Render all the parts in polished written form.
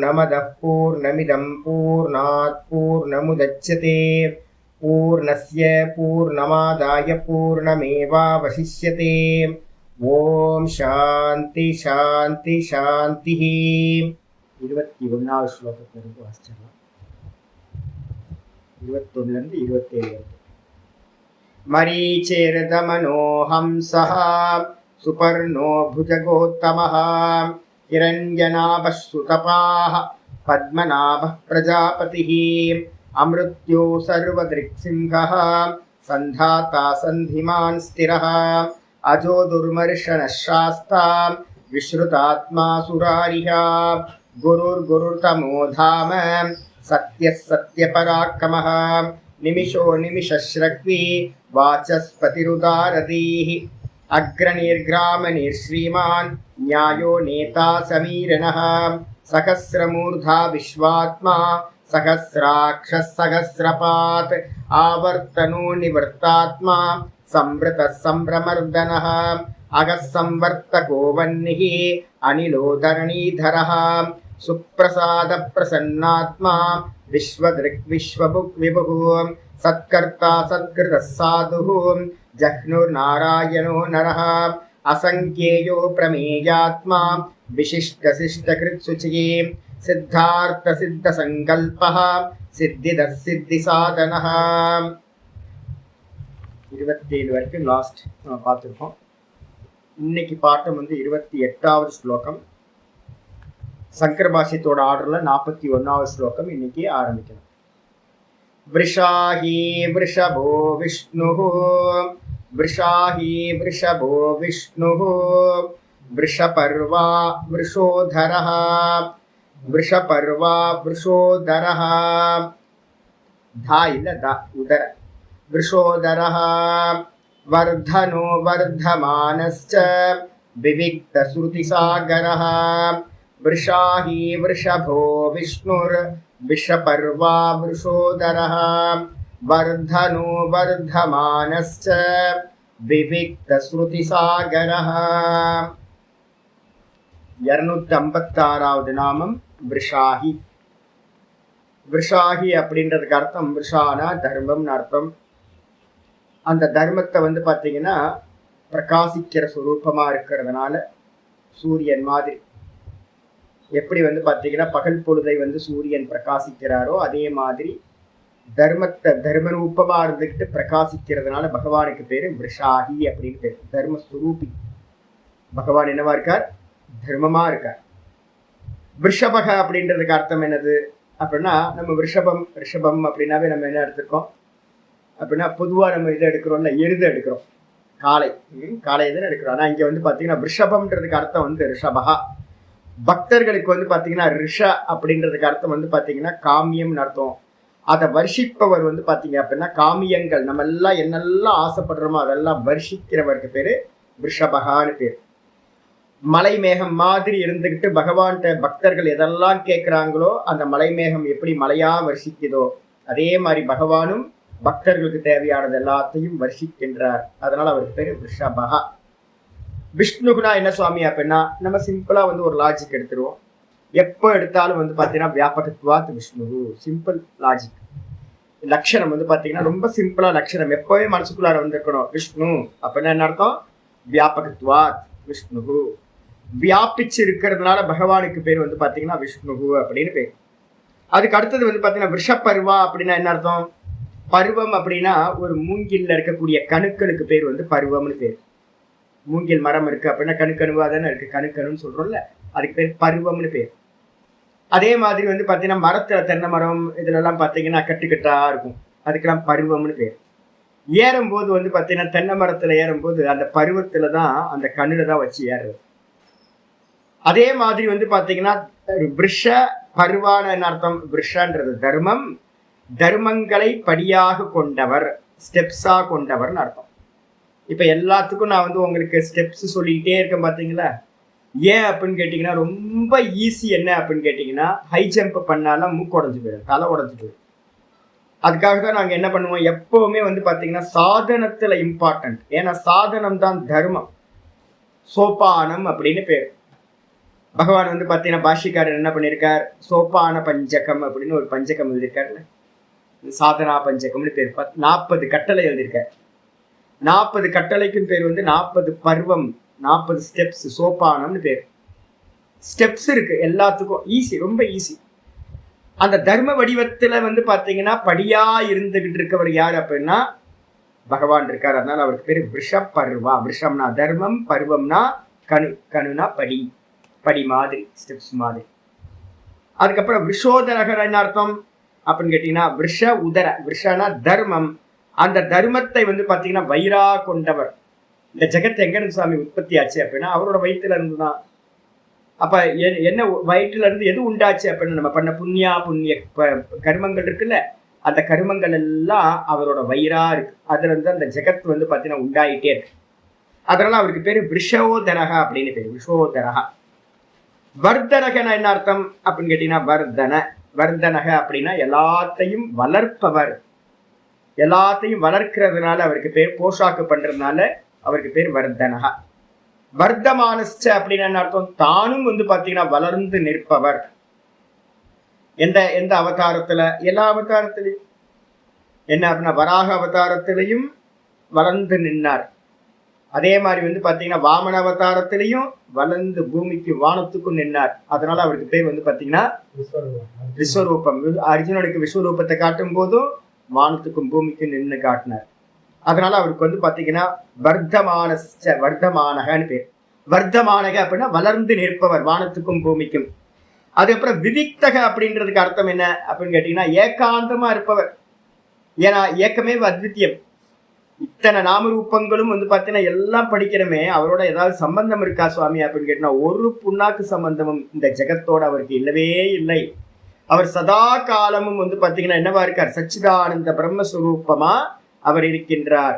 पूर्णमदः पूर्णमिदं पूर्णात् पूर्णमुदच्यते पूर्णस्य पूर्णमादाय पूर्णमेवावशिष्यते ஓம் சாந்தி சாந்தி சாந்தி. 21வது ஸ்லோகத்திலிருந்து வாசிச்சிடலாம். 21லேருந்து 27 வரைக்கும். மரீச்சேரதமனோஹம்சः சுபர்ணோ புஜகோத்தமः हिरण्यनाभः सुतपाः पद्मनाभः प्रजापतिः अमृत्यो सर्वदृक्सिंहः सन्धाता सन्धिमान् स्थिरः अजो दुर्मर्शनः शास्ता विश्रुतात्मा सुरारिः गुरुर्गुरुर्तमो धाम सत्यः सत्यपराक्रमः निमिषो निमिषश्रग्वी वाचस्पतिरुदारधीः अग्रनिर्ग्रामनिर्श्रीमान् न्यायो नेता समीरणः सहस्रमूर्धा विश्वात्मा सहस्राक्षः सहस्रपात् आवर्तनो निवर्तात्मा संवृतः संभ्रमर्दनः अगः संवर्तको वह्निः अनिलो धरणीधरः सुप्रसाद प्रसन्नात्मा विश्वदृक् विश्वभुक् विभुः सत्कर्ता सत्कृतः साधुः जह्नुर्नारायणो नरः असंख्येयो प्रमेयात्मा विशिष्टशिष्टकृत्सुचिः सिद्धार्थसिद्धसङ्कल्पः सिद्धिदः सिद्धिसाधनः. 27 வரைக்கும் லாஸ்ட் நம்ம பார்த்துருக்கோம். இன்னைக்கு பாட்டம் 28வது ஸ்லோகம். சங்கர பாஷ்யத்தோட ஆர்டரில் 41வது ஸ்லோகம் இன்னைக்கு ஆரம்பிக்கணும். वृषाही वृषभो विष्णुः वृषाही वृषभो विष्णुः वृषपर्वा वृषोधरः वृषपर्वा वृषोधरः धा इल्ल दा उदर वृषोधरः वर्धनो वर्धमानश्च विविक्तश्रुतिसागरः वृषाही वृषभो विष्णुर् विषपर्वा वृषोदरः वर्धनो वर्धमानश्च विविक्तश्रुतिसागरः. 256வது நாமம் விருஷாஹி. விருஷாஹி அப்படின்றதுக்கு அர்த்தம் விருஷானா தர்மம்னு அர்த்தம். அந்த தர்மத்தை பார்த்தீங்கன்னா பிரகாசிக்கிற சுரூபமா இருக்கிறதுனால சூரியன் மாதிரி எப்படி பார்த்தீங்கன்னா பகல் பொழுதை சூரியன் பிரகாசிக்கிறாரோ அதே மாதிரி தர்மத்தை தர்மரூபமா இருந்துக்கிட்டு பிரகாசிக்கிறதுனால பகவானுக்கு பேரு விருஷாஹி அப்படின்னு பேரு. தர்மஸ்வரூபி பகவான் என்னவா இருக்கார்? தர்மமா இருக்கார். விருஷபக அப்படின்றதுக்கு அர்த்தம் என்னது அப்படின்னா நம்ம ரிஷபம் அப்படின்னாவே நம்ம என்ன எடுத்துருக்கோம் அப்படின்னா பொதுவாக நம்ம இதை எடுக்கிறோம்ல, எருது எடுக்கிறோம், காளை எதுன்னு எடுக்கிறோம். ஆனால் இங்கே பார்த்தீங்கன்னா விருஷபம்ன்றதுக்கு அர்த்தம் ரிஷபகா. பக்தர்களுக்கு பார்த்தீங்கன்னா ரிஷ அப்படின்றதுக்கு அர்த்தம் பார்த்தீங்கன்னா காமியம்னு அர்த்தம். அதை வருஷிப்பவர் பார்த்தீங்க அப்படின்னா காமியங்கள் நம்ம எல்லாம் என்னெல்லாம் ஆசைப்படுறோமோ அதெல்லாம் வருஷிக்கிறவருக்கு பேரு ரிஷபகான்னு பேர். மலை மேகம் மாதிரி இருந்துக்கிட்டு பகவான்கிட்ட பக்தர்கள் எதெல்லாம் கேட்குறாங்களோ அந்த மலை மேகம் எப்படி மலையா வருஷிக்குதோ அதே மாதிரி பகவானும் பக்தர்களுக்கு தேவையானது எல்லாத்தையும் வருஷிக்கின்றார். அதனால அவருக்கு பேரு ரிஷபகா. விஷ்ணுகுனா என்ன சுவாமி அப்படின்னா நம்ம சிம்பிளா ஒரு லாஜிக் எடுத்துருவோம். எப்போ எடுத்தாலும் பார்த்தீங்கன்னா வியாபகத்வாத் விஷ்ணு, சிம்பிள் லாஜிக். லட்சணம் பார்த்தீங்கன்னா ரொம்ப சிம்பிளா லட்சணம் எப்பவே மனசுக்குள்ளார இருக்கணும். விஷ்ணு அப்படின்னா என்ன அர்த்தம்? வியாபகத்வாத் விஷ்ணு, வியாபிச்சு இருக்கிறதுனால பகவானுக்கு பேர் பார்த்தீங்கன்னா விஷ்ணு அப்படின்னு பேர். அதுக்கு அடுத்தது பார்த்தீங்கன்னா விஷப்பருவா அப்படின்னா என்ன அர்த்தம்? பருவம் அப்படின்னா ஒரு மூங்கில்ல இருக்கக்கூடிய கணுக்களுக்கு பேர் பருவம்னு பேர். மூங்கில் மரம் இருக்கு அப்படின்னா கணுக்கணுவா தானே இருக்கு, கணுக்கணுன்னு சொல்றோம்ல, அதுக்கு பேர் பருவம்னு பேர். அதே மாதிரி பார்த்தீங்கன்னா மரத்துல தென்னை மரம் இதுலலாம் பார்த்தீங்கன்னா கட்டுக்கட்டா இருக்கும், அதுக்கெல்லாம் பருவம்னு பேர். ஏறும்போது பார்த்தீங்கன்னா தென்னை மரத்துல ஏறும்போது அந்த பருவத்துல தான் அந்த கண்ணுல தான் வச்சு ஏறுறது. அதே மாதிரி பார்த்தீங்கன்னா விஷ பருவான அர்த்தம். விஷன்றது தர்மம், தர்மங்களை படியாக கொண்டவர், ஸ்டெப்ஸா கொண்டவர்னு அர்த்தம். இப்ப எல்லாத்துக்கும் நான் உங்களுக்கு ஸ்டெப்ஸ் சொல்லிக்கிட்டே இருக்கேன் பார்த்தீங்களா. ஏன் அப்படின்னு கேட்டிங்கன்னா ரொம்ப ஈஸி. என்ன அப்படின்னு கேட்டிங்கன்னா ஹை ஜம்ப் பண்ணாலும் மூக்கு உடஞ்சி போயிடும், தலை உடஞ்சி போயிடும். அதுக்காக தான் நாங்கள் என்ன பண்ணுவோம் எப்பவுமே பார்த்தீங்கன்னா சாதனத்துல இம்பார்ட்டன்ட். ஏன்னா சாதனம் தான் தர்மம், சோபானம் அப்படின்னு பேர். பகவான் வந்து பார்த்தீங்கன்னா பாஷ்யக்காரர் என்ன பண்ணியிருக்கார், சோப்பான பஞ்சகம் அப்படின்னு ஒரு பஞ்சகம் எழுதியிருக்காருல்ல, சாதனா பஞ்சகம்னு பேர். 40 கட்டளை எழுதியிருக்கார். 40 கட்டளைக்கும் பேர் வந்து 40 பருவம், 40 ஸ்டெப்ஸ், சோப்பானம்னு பேர். ஸ்டெப்ஸ் இருக்கு எல்லாத்துக்கும், ஈஸி, ரொம்ப ஈஸி. அந்த தர்ம வடிவத்துல வந்து பாத்தீங்கன்னா படியா இருந்துகிட்டு இருக்கவர் யார் அப்படின்னா பகவான் இருக்கார். அதனால அவருக்கு பேரு விஷப்பருவா. விஷம்னா தர்மம், பருவம்னா கணு, கணுனா படி, படி மாதிரி, ஸ்டெப்ஸ் மாதிரி. அதுக்கப்புறம் விஷோதரகர் என்ன அர்த்தம் அப்படின்னு கேட்டீங்கன்னா விஷ உதர. விஷனா தர்மம், அந்த தர்மத்தை வந்து பாத்தீங்கன்னா வயிறா கொண்டவர். இந்த ஜெகத் எங்க இருந்து சுவாமி உற்பத்தி ஆச்சு அப்படின்னா அவரோட வயிற்றுல இருந்துதான். அப்ப என்ன வயிற்றுல இருந்து எது உண்டாச்சு அப்படின்னு நம்ம பண்ண புண்ணிய கருமங்கள் இருக்குல்ல, அந்த கருமங்கள் எல்லாம் அவரோட வயிறா இருக்கு. அதுல இருந்து அந்த ஜெகத் வந்து பாத்தீங்கன்னா உண்டாயிட்டே இருக்கு. அதனால அவருக்கு பேரு விஷோதரகா அப்படின்னு பேரு, விஷோதரகா. வர்தனகன என்ன அர்த்தம் அப்படின்னு கேட்டீங்கன்னா வர்தன. வர்தனக அப்படின்னா எல்லாத்தையும் வளர்ப்பவர். எல்லாத்தையும் வளர்க்கிறதுனால அவருக்கு பேர், போஷாக்கு பண்றதுனால அவருக்கு பேர் வர்தனகா. வர்த்தமானஸ்ச அப்படின்னு என்ன அர்த்தம், தானும் வந்து பாத்தீங்கன்னா வளர்ந்து நிற்பவர். எந்த எந்த அவதாரத்துல, எல்லா அவதாரத்திலையும் என்ன அப்படின்னா வராக அவதாரத்திலையும் வளர்ந்து நின்னார். அதே மாதிரி வந்து பாத்தீங்கன்னா வாமன அவதாரத்திலையும் வளர்ந்து பூமிக்கு வானத்துக்கும் நின்னார். அதனால அவருக்கு பேர் வந்து பாத்தீங்கன்னா விஸ்வரூபம். அர்ஜுனனுக்கு விஸ்வரூபத்தை காட்டும் போதும் வானத்துக்கும் பூமிக்கும் நின்று காட்டினார். அதனால அவருக்கு வந்து பாத்தீங்கன்னா வர்த்தமானகன்னு பேர். வர்த்தமானக அப்படின்னா வளர்ந்து நிற்பவர், வானத்துக்கும் பூமிக்கும். அதுக்கப்புறம் விதிக்தக அப்படின்றதுக்கு அர்த்தம் என்ன அப்படின்னு கேட்டீங்கன்னா ஏகாந்தமா இருப்பவர். ஏன்னா ஏக்கமே அத்வித்தியம். இத்தனை நாமரூபங்களும் வந்து பாத்தீங்கன்னா எல்லாம் படிக்கிறமே, அவரோட ஏதாவது சம்பந்தம் இருக்கா சுவாமி அப்படின்னு கேட்டீங்கன்னா ஒரு புண்ணாக்கு சம்பந்தமும் இந்த ஜெகத்தோட அவருக்கு இல்லவே இல்லை. அவர் சதா காலமும் வந்து பாத்தீங்கன்னா என்னவா இருக்கார், சச்சிதானந்த பிரம்மஸ்வரூபமா அவர் இருக்கின்றார்.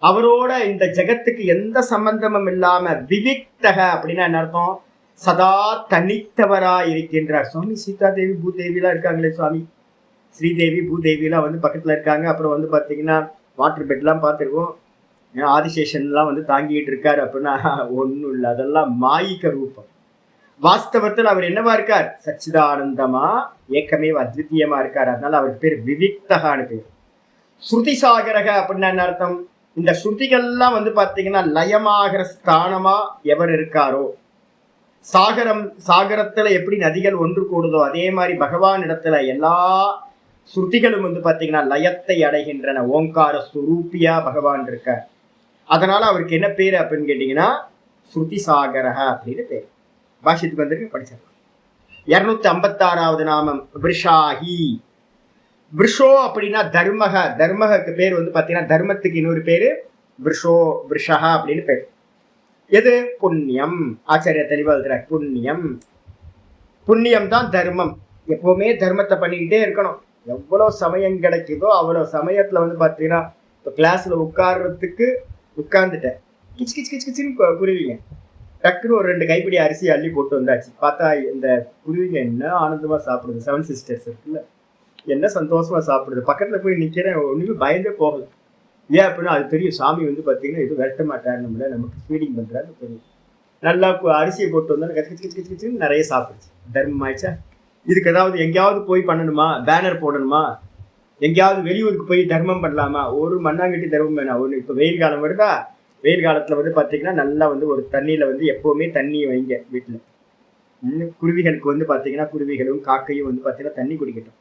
அவரோட இந்த ஜெகத்துக்கு எந்த சம்பந்தமும் இல்லாம விவிக்தக அப்படின்னா என்ன அர்த்தம், சதா தனித்தவரா இருக்கின்றார். சுவாமி சீதா தேவி பூதேவி எல்லாம் இருக்காங்களே சுவாமி, ஸ்ரீதேவி பூதேவி எல்லாம் வந்து பக்கத்துல இருக்காங்க. அப்புறம் வந்து பாத்தீங்கன்னா வாட்டர் பெட் எல்லாம் பார்த்துருக்கோம். ஆதிசேஷன் எல்லாம் வந்து தாங்கிட்டு இருக்காரு அப்படின்னா ஒண்ணும் இல்லை, அதெல்லாம் மாயிக்க ரூபம். வாஸ்தவத்தில் அவர் என்னவா இருக்கார், சச்சிதானந்தமா ஏக்கமே அத்வித்தியமா இருக்கார். அதனால அவருக்கு பேர் விவிக்தகான்னு பேர். ஸ்ருதி சாகரக அப்படின்னா என்ன அர்த்தம், இந்த ஸ்ருதிகள்லாம் வந்து பாத்தீங்கன்னா லயமாகிற ஸ்தானமா எவர் இருக்காரோ, சாகரத்துல எப்படி நதிகள் ஒன்று கூடுதோ அதே மாதிரி பகவான் இடத்துல எல்லா ஸ்ருதிகளும் வந்து பாத்தீங்கன்னா லயத்தை அடைகின்றன. ஓங்கார ஸ்வரூபியா பகவான் இருக்கார். அதனால அவருக்கு என்ன பேரு அப்படின்னு கேட்டீங்கன்னா ஸ்ருதி சாகரக அப்படின்னு பேர். பாஷ்யத்துக்கு வந்திருக்கு, படிச்சிருக்கோம். 256வது நாமம் விருஷாஹி. விருஷோ அப்படின்னா தர்மக. தர்மகக்கு பேர் வந்து பாத்தீங்கன்னா தர்மத்துக்கு இன்னொரு பேரு விருஷோ, விருஷா அப்படின்னு பேர். எது, புண்ணியம். ஆச்சாரிய தெளிவா எழுதுறார், புண்ணியம். புண்ணியம் தான் தர்மம். எப்பவுமே தர்மத்தை பண்ணிக்கிட்டே இருக்கணும். எவ்வளவு சமயம் கிடைக்குதோ அவ்வளவு சமயத்துல வந்து பாத்தீங்கன்னா இப்போ கிளாஸ்ல உட்கார்றதுக்கு உட்கார்ந்துட்டேன், கிச்சு கிச்சு கிச்சு கிச்சுன்னு குருவிங்க டக்குன்னு ஒரு 2 கைப்பிடி அரிசி அள்ளி போட்டு வந்தாச்சு. பார்த்தா இந்த குருவிங்க என்ன ஆனந்தமா சாப்பிடுது. 7 சிஸ்டர்ஸ் இருக்குல்ல, என்ன சந்தோஷமா சாப்பிடுது. பக்கத்துல போய் நிக்கிறேன், ஒண்ணுமே பயந்தே போகுது. ஏன் அப்படின்னா அது தெரியும், சாமி வந்து பாத்தீங்கன்னா எதுவும் விரட்ட மாட்டாரு, நம்மள நமக்கு ஃபீடிங் பண்றாரு தெரியும். நல்லா அரிசியை போட்டு வந்தாலும் கச்சு கச்சு கச்சு கச்சுன்னு நிறைய சாப்பிடுச்சு. தர்மம் ஆயிடுச்சா. இதுக்கு ஏதாவது எங்கேயாவது போய் பண்ணணுமா, பேனர் போடணுமா, எங்கேயாவது வெளியூருக்கு போய் தர்மம் பண்ணலாமா, ஒரு மண்ணாங்கட்டி தர்மம் வேணாம். ஒன்று இப்போ வெயில் காலம் வருதா, வெயில் காலத்துல வந்து பாத்தீங்கன்னா நல்லா வந்து ஒரு தண்ணியில வந்து எப்பவுமே தண்ணியை வைங்க வீட்டுல. குருவிகளுக்கு வந்து பாத்தீங்கன்னா குருவிகளும் காக்கையும் வந்து பாத்தீங்கன்னா தண்ணி குடிக்கட்டும்.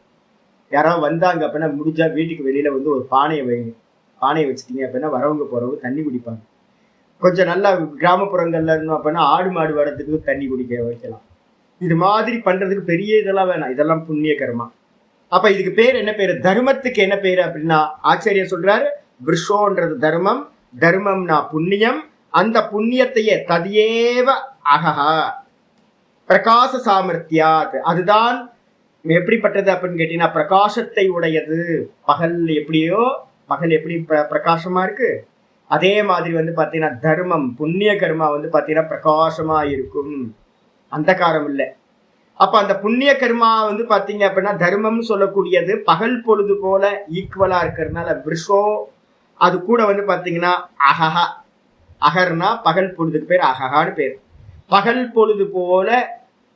யாராவது வந்தாங்க அப்படின்னா முடிஞ்சா வீட்டுக்கு வெளியில வந்து ஒரு பானையை வைங்க. பானையை வச்சுட்டீங்க அப்படின்னா வரவங்க போறவங்க தண்ணி குடிப்பாங்க. கொஞ்சம் நல்லா கிராமப்புறங்கள்ல இருந்தோம் அப்படின்னா ஆடு மாடு வரத்துக்கு தண்ணி குடிக்க வைக்கலாம். இது மாதிரி பண்றதுக்கு பெரிய இதெல்லாம் வேணாம், இதெல்லாம் புண்ணிய கர்மா. அப்ப இதுக்கு பேர் என்ன பேரு, தர்மத்துக்கு என்ன பேரு அப்படின்னா ஆச்சாரியர் சொல்றாரு விருஷோன்றது தர்மம், தர்மம்னா புண்ணியம். அந்த புண்ணியத்தையே ததியேவ அகஹா பிரகாச சாமர்த்தியாத், அதுதான் எப்படிப்பட்டது அப்படின்னு கேட்டீங்கன்னா பிரகாசத்தை உடையது. பகல் எப்படியோ, பகல் எப்படி பிரகாசமா இருக்கு, அதே மாதிரி வந்து பாத்தீங்கன்னா தர்மம் புண்ணிய கர்மா வந்து பாத்தீங்கன்னா பிரகாசமா இருக்கும், அந்த காரம் இல்லை. அப்ப அந்த புண்ணிய கர்மா வந்து பாத்தீங்க அப்படின்னா தர்மம்னு சொல்லக்கூடியது பகல் பொழுது போல ஈக்குவலா இருக்கிறதுனால விருஷோ. அது கூட வந்து பாத்தீங்கன்னா அகஹா, அகர்னா பகல் பொழுதுக்கு பேர், அகஹான்னு பேர். பகல் பொழுது போல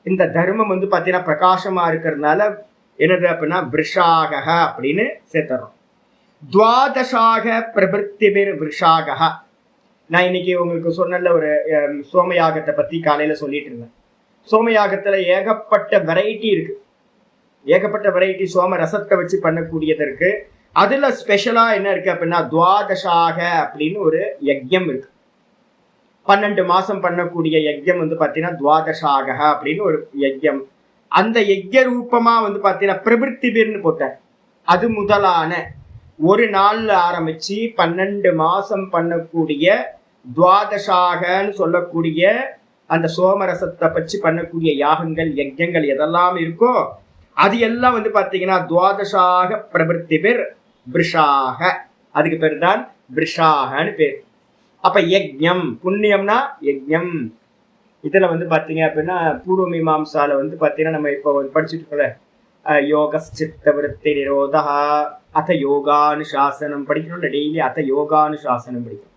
இந்த தர்மம் வந்து பார்த்தீங்கன்னா பிரகாசமா இருக்கிறதுனால என்னது அப்படின்னா விருஷாக அப்படின்னு சேர்த்துறோம். துவாதசாக பிரபிருத்திபிர் விருஷாக. நான் இன்னைக்கு உங்களுக்கு சொன்ன ஒரு சோமயாகத்தை பத்தி காலையில சொல்லிட்டு இருந்தேன். சோமயாகத்துல ஏகப்பட்ட வெரைட்டி இருக்கு, ஏகப்பட்ட வெரைட்டி. சோம ரசத்தை வச்சு பண்ணக்கூடியது இருக்கு. அதுல ஸ்பெஷலா என்ன இருக்கு அப்படின்னா துவாதசாக அப்படின்னு ஒரு யஜ்யம் இருக்கு. 12 மாசம் பண்ணக்கூடிய யஜ்யம் வந்து பார்த்தீங்கன்னா துவாதசாக அப்படின்னு ஒரு யஜ்யம். அந்த யஜ்ய ரூபமா வந்து பார்த்தீங்கன்னா பிரபிருத்திபிர்னு போட்டார். அது முதலான ஒரு நாள்ல ஆரம்பிச்சு 12 மாசம் பண்ணக்கூடிய துவாதசாகன்னு சொல்லக்கூடிய அந்த சோமரசத்தை பற்றி பண்ணக்கூடிய யாகங்கள் யஜ்யங்கள் எதெல்லாம் இருக்கோ அது எல்லாம் வந்து பார்த்தீங்கன்னா துவாதசாக பிரபிருத்திபிர் விருஷாக. அதுக்கு பேர் தான் விருஷாகன்னு பேர். அப்ப யஜ்யம் புண்ணியம்னா யஜ்யம். இதுல வந்து பாத்தீங்க அப்படின்னா பூர்வ மீமாம்சால வந்து பாத்தீங்கன்னா நம்ம இப்போ படிச்சுட்டு இருக்கோம்ல, யோகச்சித்த விருத்தி நிரோதா அத யோகானுசாசனம் படிக்கணும்ல, டெய்லி அத யோகானுசாசனம் படிக்கணும்.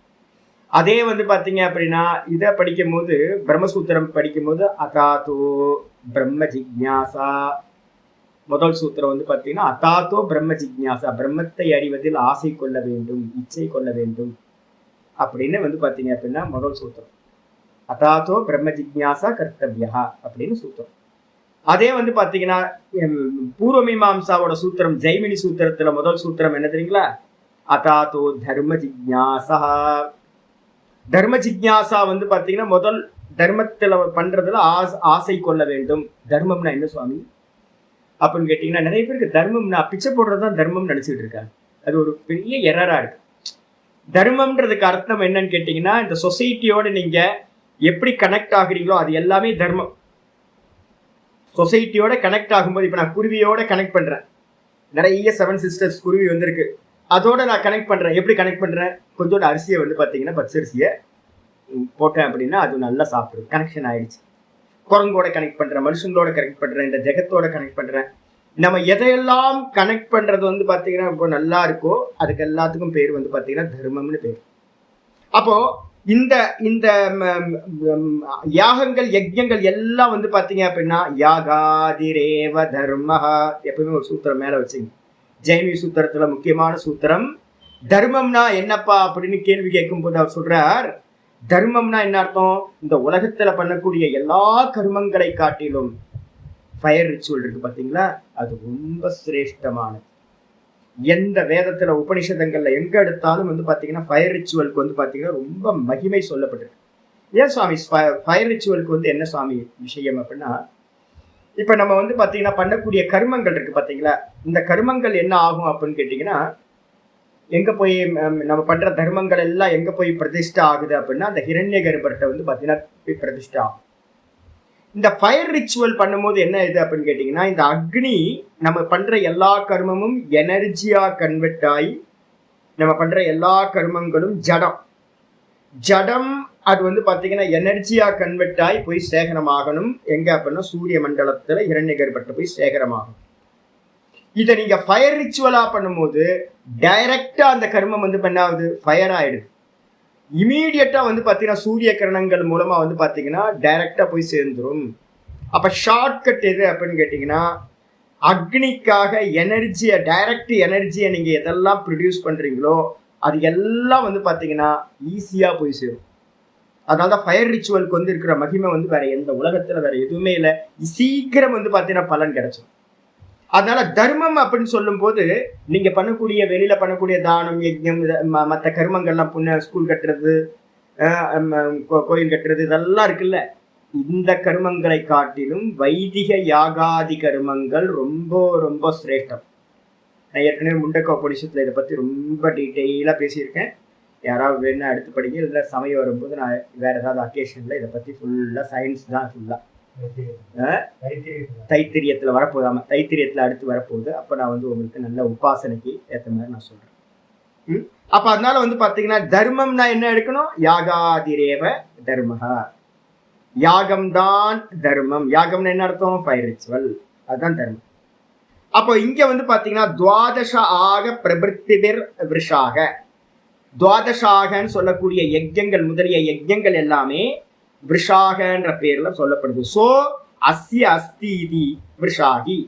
அதே வந்து பாத்தீங்க அப்படின்னா இதை படிக்கும் போது பிரம்மசூத்திரம் படிக்கும் போது அதாத்தோ பிரம்ம ஜிக்ஞாசா, முதல் சூத்திரம் வந்து பாத்தீங்கன்னா அதாத்தோ பிரம்ம ஜிக்ஞாசா, பிரம்மத்தை அறிவதில் ஆசை கொள்ள வேண்டும், இச்சை கொள்ள வேண்டும் அப்படின்னு வந்து பாத்தீங்க அப்படின்னா முதல் சூத்திரம். அதாத்தோ பிரம்ம ஜிக்ஞாசா கர்த்தவ்யா அப்படின்னு சூத்திரம். அதே வந்து பாத்தீங்கன்னா பூர்வ மீமாம்சாவோட சூத்திரம் ஜெய்மினி சூத்திரத்துல முதல் சூத்திரம் என்ன தெரியுங்களா? அதாத்தோ தர்ம ஜிக்ஞாசா. தர்ம ஜிக்ஞாசா வந்து பாத்தீங்கன்னா முதல் தர்மத்துல பண்றதுல ஆசை கொள்ள வேண்டும். தர்மம்னா என்ன சுவாமி அப்படின்னு கேட்டீங்கன்னா, நிறைய பேருக்கு தர்மம்னா பிச்சை போடுறதுதான் தர்மம் நினைச்சிட்டு இருக்காங்க. அது ஒரு பெரிய எரரா இருக்கு. தர்மம்ன்றதுக்கு அர்த்தம் என்னன்னு கேட்டீங்கன்னா, இந்த சொசைட்டியோட நீங்க எப்படி கனெக்ட் ஆகுறீங்களோ அது எல்லாமே தர்மம். சொசைட்டியோட கனெக்ட் ஆகும்போது இப்போ நான் குருவியோட கனெக்ட் பண்றேன். நிறைய 7 சிஸ்டர்ஸ் குருவி வந்திருக்கு, அதோட நான் கனெக்ட் பண்றேன். எப்படி கனெக்ட் பண்றேன்? கொஞ்சோட அரிசியை வந்து பார்த்தீங்கன்னா பச்சரிசியை போட்டேன் அப்படின்னா அது நல்லா சாப்பிடுது, கனெக்ஷன் ஆயிடுச்சு. குரங்கோட கனெக்ட் பண்றேன், மனுஷங்களோட கனெக்ட் பண்றேன், இந்த ஜெகத்தோட கனெக்ட் பண்றேன். நம்ம எதையெல்லாம் கனெக்ட் பண்றது வந்து பாத்தீங்கன்னா இப்போ நல்லா இருக்கோ அதுக்கு எல்லாத்துக்கும் பேர் வந்து பாத்தீங்கன்னா தர்மம்னு பேர். அப்போ இந்த இந்த யாகங்கள் யஜ்யங்கள் எல்லாம் வந்து பாத்தீங்க அப்படின்னா யாகாதிரேவ தர்மஹா. எப்பவுமே ஒரு சூத்திரம் மேல வச்சுங்க. ஜெய்மி சூத்திரத்துல முக்கியமான சூத்திரம். தர்மம்னா என்னப்பா அப்படின்னு கேள்வி கேட்கும் போது அவர் சொல்றார், தர்மம்னா என்ன அர்த்தம்? இந்த உலகத்துல பண்ணக்கூடிய எல்லா கர்மங்களை காட்டிலும் ஃபயர் ரிச்சுவல் இருக்கு பாத்தீங்களா, அது ரொம்ப சிரேஷ்டமானது. எந்த வேதத்துல உபனிஷதங்கள்ல எங்க எடுத்தாலும் வந்து பாத்தீங்கன்னா ஃபயர் ரிச்சுவலுக்கு வந்து பாத்தீங்கன்னா ரொம்ப மகிமை சொல்லப்பட்டிருக்கு. ஏன் சுவாமி ஃபயர் ரிச்சுவலுக்கு வந்து என்ன சுவாமி விஷயம் அப்படின்னா, இப்ப நம்ம வந்து பாத்தீங்கன்னா பண்ணக்கூடிய கர்மங்கள் இருக்கு பாத்தீங்களா, இந்த கர்மங்கள் என்ன ஆகும் அப்படின்னு கேட்டீங்கன்னா, எங்க போய் நம்ம பண்ற தர்மங்கள் எல்லாம் எங்க போய் பிரதிஷ்டை ஆகுது அப்படின்னா அந்த ஹிரண்ய கர்ப்பர்கிட்ட வந்து பாத்தீங்கன்னா போய் பிரதிஷ்டை ஆகும். இந்த ஃபயர் ரிச்சுவல் பண்ணும்போது என்ன இது அப்படின்னு கேட்டீங்கன்னா, இந்த அக்னி நம்ம பண்ற எல்லா கர்மமும் எனர்ஜியா கன்வெர்ட் ஆகி நம்ம பண்ற எல்லா கர்மங்களும் ஜடம். ஜடம் அது வந்து பாத்தீங்கன்னா எனர்ஜியா கன்வெர்ட் ஆகி போய் சேகரமாகணும். எங்க அப்படின்னா சூரிய மண்டலத்துல ஹிரண்ய கர்ப்பர்கிட்ட போய் சேகரமாகும். இதை நீங்க ஃபயர் ரிச்சுவலா பண்ணும்போது டைரக்டா அந்த கர்மம் வந்து பண்ணாவது ஃபயர் ஆயிடுது. இமீடியட்டா வந்து பாத்தீங்கன்னா சூரிய கிரணங்கள் மூலமா வந்து பாத்தீங்கன்னா டைரக்டா போய் சேர்ந்துரும். அப்ப ஷார்ட்கட் எது அப்படின்னு கேட்டீங்கன்னா, அக்னிக்காக எனர்ஜியை டைரக்ட் எனர்ஜியை நீங்க எதெல்லாம் ப்ரொடியூஸ் பண்றீங்களோ அது எல்லாம் வந்து பாத்தீங்கன்னா ஈஸியா போய் சேரும். அதனால ஃபயர் ரிச்சுவலுக்கு வந்து இருக்கிற மகிமை வந்து வேற எந்த உலகத்துல வேற எதுவுமே இல்லை. சீக்கிரம் வந்து பாத்தீங்கன்னா பலன் கிடைச்சிடும். அதனால தர்மம் அப்படின்னு சொல்லும் போது நீங்க பண்ணக்கூடிய வெளியில பண்ணக்கூடிய தானம் யஜ்யம் மற்ற கர்மங்கள்லாம் புண்ண ஸ்கூல் கட்டுறது கோயில் கட்டுறது இதெல்லாம் இருக்குல்ல, இந்த கர்மங்களை காட்டிலும் வைதிக யாகாதி கர்மங்கள் ரொம்ப ரொம்ப சிரேஷ்டம். நான் ஏற்கனவே முண்டக்க உபநிஷத்துல இதை பத்தி ரொம்ப டீட்டெயிலா பேசியிருக்கேன். யாராவது வேணா எடுத்து படிக்க, இல்லை சமயம் வரும்போது நான் வேற ஏதாவது அக்கேஷன்ல இதை பத்தி ஃபுல்லா சயின்ஸ் தான் ஃபுல்லா தைத்திரியத்துல வரப்போகுது. ஆமா, தைத்திரியத்துல அடுத்து வரப்போகுது. அப்ப நான் வந்து உங்களுக்கு நல்ல உபாசனைக்கு ஏற்ற மாதிரி நான் சொல்றேன். அப்ப அதனால வந்து பாத்தீங்கன்னா தர்மம்னா என்ன எடுக்கணும்? யாகாதிரேவ தர்மஹா. யாகம் தான் தர்மம். யாகம்னு என்ன அர்த்தம்? ஃபயர் ரிச்சுவல், அதுதான் தர்மம். அப்போ இங்க வந்து பாத்தீங்கன்னா துவாதச ஆக பிரபிருத்திபிர் விருஷாக. துவாதசாகன்னு சொல்லக்கூடிய யஜ்யங்கள் முதலிய யஜ்யங்கள் எல்லாமே விருஷாகன்ற பேர்ல சொல்லப்படுது. சோ அஸ்ய அஸ்தி இதி விருஷாகி.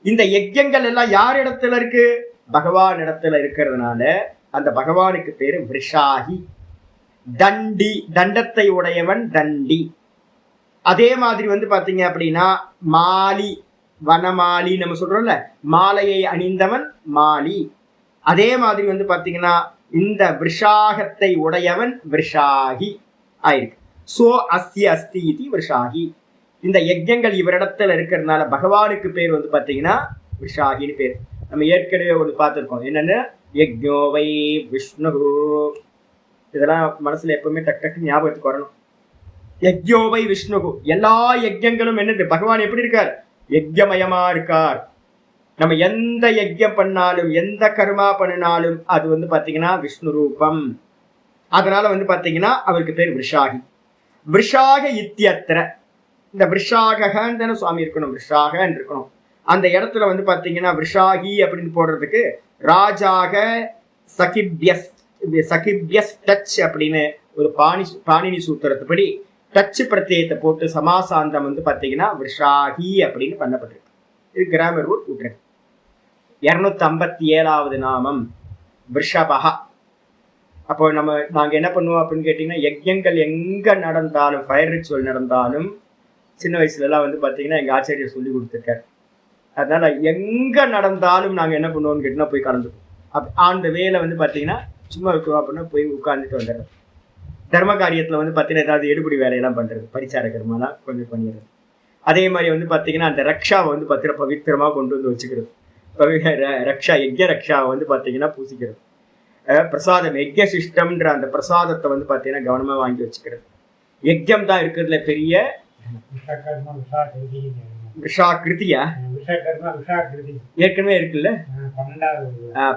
இந்த யஜ்யங்கள் எல்லாம் யார் இடத்துல இருக்கு? பகவான் இடத்துல இருக்கிறதுனால அந்த பகவானுக்கு பேரு விருஷாகி. தண்டி, தண்டத்தை உடையவன் தண்டி. அதே மாதிரி வந்து பாத்தீங்க அப்படின்னா மாலி, வனமாலி நம்ம சொல்றோம்ல, மாலையை அணிந்தவன் மாலி. அதே மாதிரி வந்து பாத்தீங்கன்னா இந்த விருஷாகத்தை உடையவன் விருஷாகி ஆயிருக்கு. சோ அஸ்ய அஸ்தி இதி விருஷாகி. இந்த யஜ்யங்கள் இவரிடத்துல இருக்கிறதுனால பகவானுக்கு பேர் வந்து பாத்தீங்கன்னா விருஷாகின்னு பேர். நம்ம ஏற்கனவே ஒரு பார்த்துருக்கோம், என்னன்னு யஜ்ஞோவை விஷ்ணு. இதெல்லாம் மனசுல எப்பவுமே டக்கு டக்கு ஞாபகத்துக்கு வரணும். யஜ்ஞோவை விஷ்ணு, எல்லா யஜ்யங்களும் என்னது? பகவான் எப்படி இருக்கார்? யஜ்யமயமா இருக்கார். நம்ம எந்த யஜ்யம் பண்ணாலும் எந்த கர்மா பண்ணினாலும் அது வந்து பாத்தீங்கன்னா விஷ்ணு ரூபம். அதனால வந்து பாத்தீங்கன்னா அவருக்கு பேர் விருஷாகி. விருஷாக இத்தியத்திர, இந்த விருஷாகன்னு தானே சுவாமி இருக்கணும், விருஷாகன்னு இருக்கணும். அந்த இடத்துல வந்து பாத்தீங்கன்னா விருஷாகி அப்படின்னு போடுறதுக்கு ராஜாக சகிபியஸ் டச் அப்படின்னு ஒரு பாணினி சூத்திரத்துப்படி டச் பிரத்யத்தை போட்டு சமாசாந்தம் வந்து பாத்தீங்கன்னா விருஷாகி அப்படின்னு பண்ணப்பட்டிருக்கு. இது கிராமர் ரூல் கூட்டுறது. 257வது நாமம் விருஷபஹா. அப்போ நாங்க என்ன பண்ணுவோம் அப்படின்னு கேட்டீங்கன்னா, யஜ்யங்கள் எங்க நடந்தாலும், ஃபயர் ரிச்சுவல் நடந்தாலும், சின்ன வயசுல எல்லாம் வந்து பாத்தீங்கன்னா எங்க ஆச்சாரியர் சொல்லி கொடுத்துருக்காரு. அதனால எங்க நடந்தாலும் நாங்க என்ன பண்ணுவோம்னு கேட்டீங்கன்னா போய் கலந்துப்போம். அந்த வேலை வந்து பாத்தீங்கன்னா சும்மா இருக்கிறோம் அப்படின்னா போய் உட்கார்ந்துட்டு வந்துடுறது. தர்ம காரியத்துல வந்து பாத்தீங்கன்னா ஏதாவது எடுபடி வேலையெல்லாம் பண்றது, பரிச்சார கர்மாலாம் கொஞ்சம் பண்ணிடுறது. அதே மாதிரி வந்து பாத்தீங்கன்னா அந்த ரக்ஷாவை வந்து பாத்தீங்கன்னா பவித்திரமா கொண்டு வந்து வச்சுக்கிறது. ரக்ஷா, யஜ்ய ரக்ஷாவை வந்து பாத்தீங்கன்னா பூசிக்கிறது. பிரசாதம், யஜ்ய சிஷ்டம்ன்ற அந்த பிரசாதத்தை வந்து பாத்தீங்கன்னா கவனமா வாங்கி வச்சுக்கிறது. யஜ்யம் தான் இருக்கிறதுல பெரிய விஷாகிருதியா ஏற்கனவே இருக்குல்ல,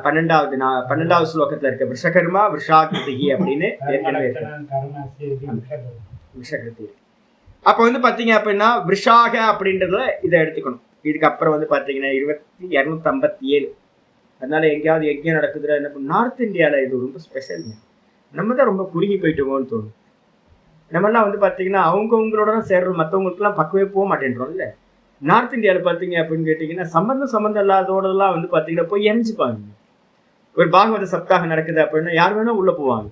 12வது ஸ்லோகத்துல இருக்க விஷகர்மா விஷாகிருதி அப்படின்னு ஏற்கனவே விஷகிருதி. அப்ப வந்து பாத்தீங்க அப்படின்னா விஷாக அப்படின்றதுல இதை எடுத்துக்கணும். இதுக்கப்புறம் வந்து பாத்தீங்கன்னா 257. அதனால எங்கேயாவது யஜ்யம் நடக்குதுல என்ன பண்ணும், நார்த் இந்தியாவில் இது ரொம்ப ஸ்பெஷல். நம்ம தான் ரொம்ப குறுகி போயிட்டோமோன்னு தோணும். நம்மெல்லாம் வந்து பாத்தீங்கன்னா அவங்களோட தான் சேர்றோம், மற்றவங்களுக்குலாம் பக்கவே போக மாட்டேன்றோம் இல்லை. நார்த் இந்தியாவில் பார்த்தீங்க அப்படின்னு கேட்டிங்கன்னா சம்மந்தம் இல்லாதோடலாம் வந்து பார்த்தீங்கன்னா போய் இணைஞ்சிப்பாங்க. ஒரு பாகவத சப்தாக நடக்குது அப்படின்னா யார் வேணா உள்ளே போவாங்க,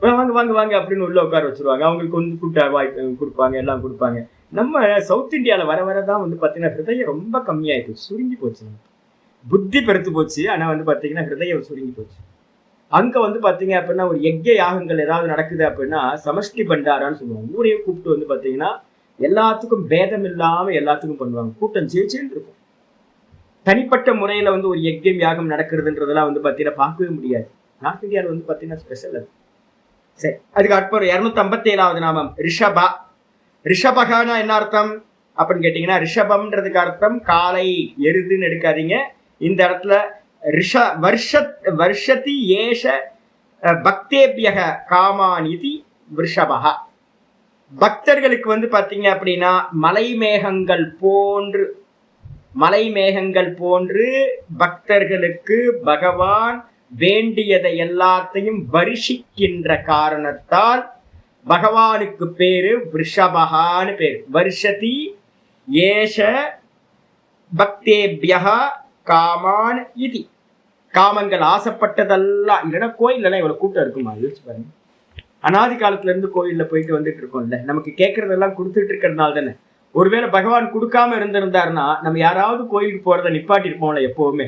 வாங்க வாங்க வாங்க அப்படின்னு உள்ளே உட்கார வச்சுருவாங்க. அவங்களுக்கு வந்து ஃபுட் வாய்ப்பு கொடுப்பாங்க, எல்லாம் கொடுப்பாங்க. நம்ம சவுத் இந்தியாவில் வர வரதான் வந்து பார்த்தீங்கன்னா ஹிருதயம் ரொம்ப கம்மியாகி போச்சு, சுருங்கி போச்சு. புத்தி பெருத்து போச்சு, ஆனால் வந்து பார்த்தீங்கன்னா ஹிருதயம் சுருங்கி போச்சு. அங்கே வந்து பார்த்தீங்க அப்படின்னா ஒரு யஜ்ய யாகங்கள் ஏதாவது நடக்குது அப்படின்னா சமஷ்டி பண்டாரான்னு சொல்லுவாங்க. ஊரையே கூப்பிட்டு வந்து பார்த்தீங்கன்னா எல்லாத்துக்கும் பேதம் இல்லாமல் எல்லாத்துக்கும் பண்ணுவாங்க. கூட்டம் ஜெயிச்சேன்னு இருக்கும். தனிப்பட்ட முறையில் வந்து ஒரு யஜ்யம் யாகம் நடக்கிறதுன்றதெல்லாம் வந்து பார்த்தீங்கன்னா பார்க்கவே முடியாது. நார்த் இந்தியாவில் வந்து பார்த்தீங்கன்னா ஸ்பெஷல் அது. சரி, அதுக்கு அப்புறம் 257வது நாமம் ரிஷபா. ரிஷபகானா என்ன அர்த்தம் அப்படின்னு கேட்டீங்கன்னா, ரிஷபம்ன்றதுக்கு அர்த்தம் காலை, எருதுன்னு எடுக்காதீங்க. இந்த இடத்துல வருஷத்தி ஏஷ பக்தேபியக காமானிதி விருஷபா. பக்தர்களுக்கு வந்து பாத்தீங்க அப்படின்னா மலை மேகங்கள் போன்று பக்தர்களுக்கு பகவான் வேண்டியதை எல்லாத்தையும் வருஷிக்கின்ற காரணத்தால் பகவானுக்கு பேரு விருஷபகான்னு பேரு. வருஷதி ஏஷ பக்தேபியக காமான் இதி. காமங்கள் ஆசைப்பட்டதெல்லாம் இல்லைன்னா கோயிலெல்லாம் இவ்வளவு கூட்டம் இருக்குமா யோசிச்சு பாருங்க. அனாதி காலத்துல இருந்து கோயில்ல போயிட்டு வந்துட்டு இருக்கோம்ல, நமக்கு கேட்கறதெல்லாம் கொடுத்துட்டு இருக்கிறதுனால தானே. ஒருவேளை பகவான் கொடுக்காம இருந்திருந்தாருன்னா நம்ம யாராவது கோயிலுக்கு போறதை நிப்பாட்டி இருப்போம்ல. எப்பவுமே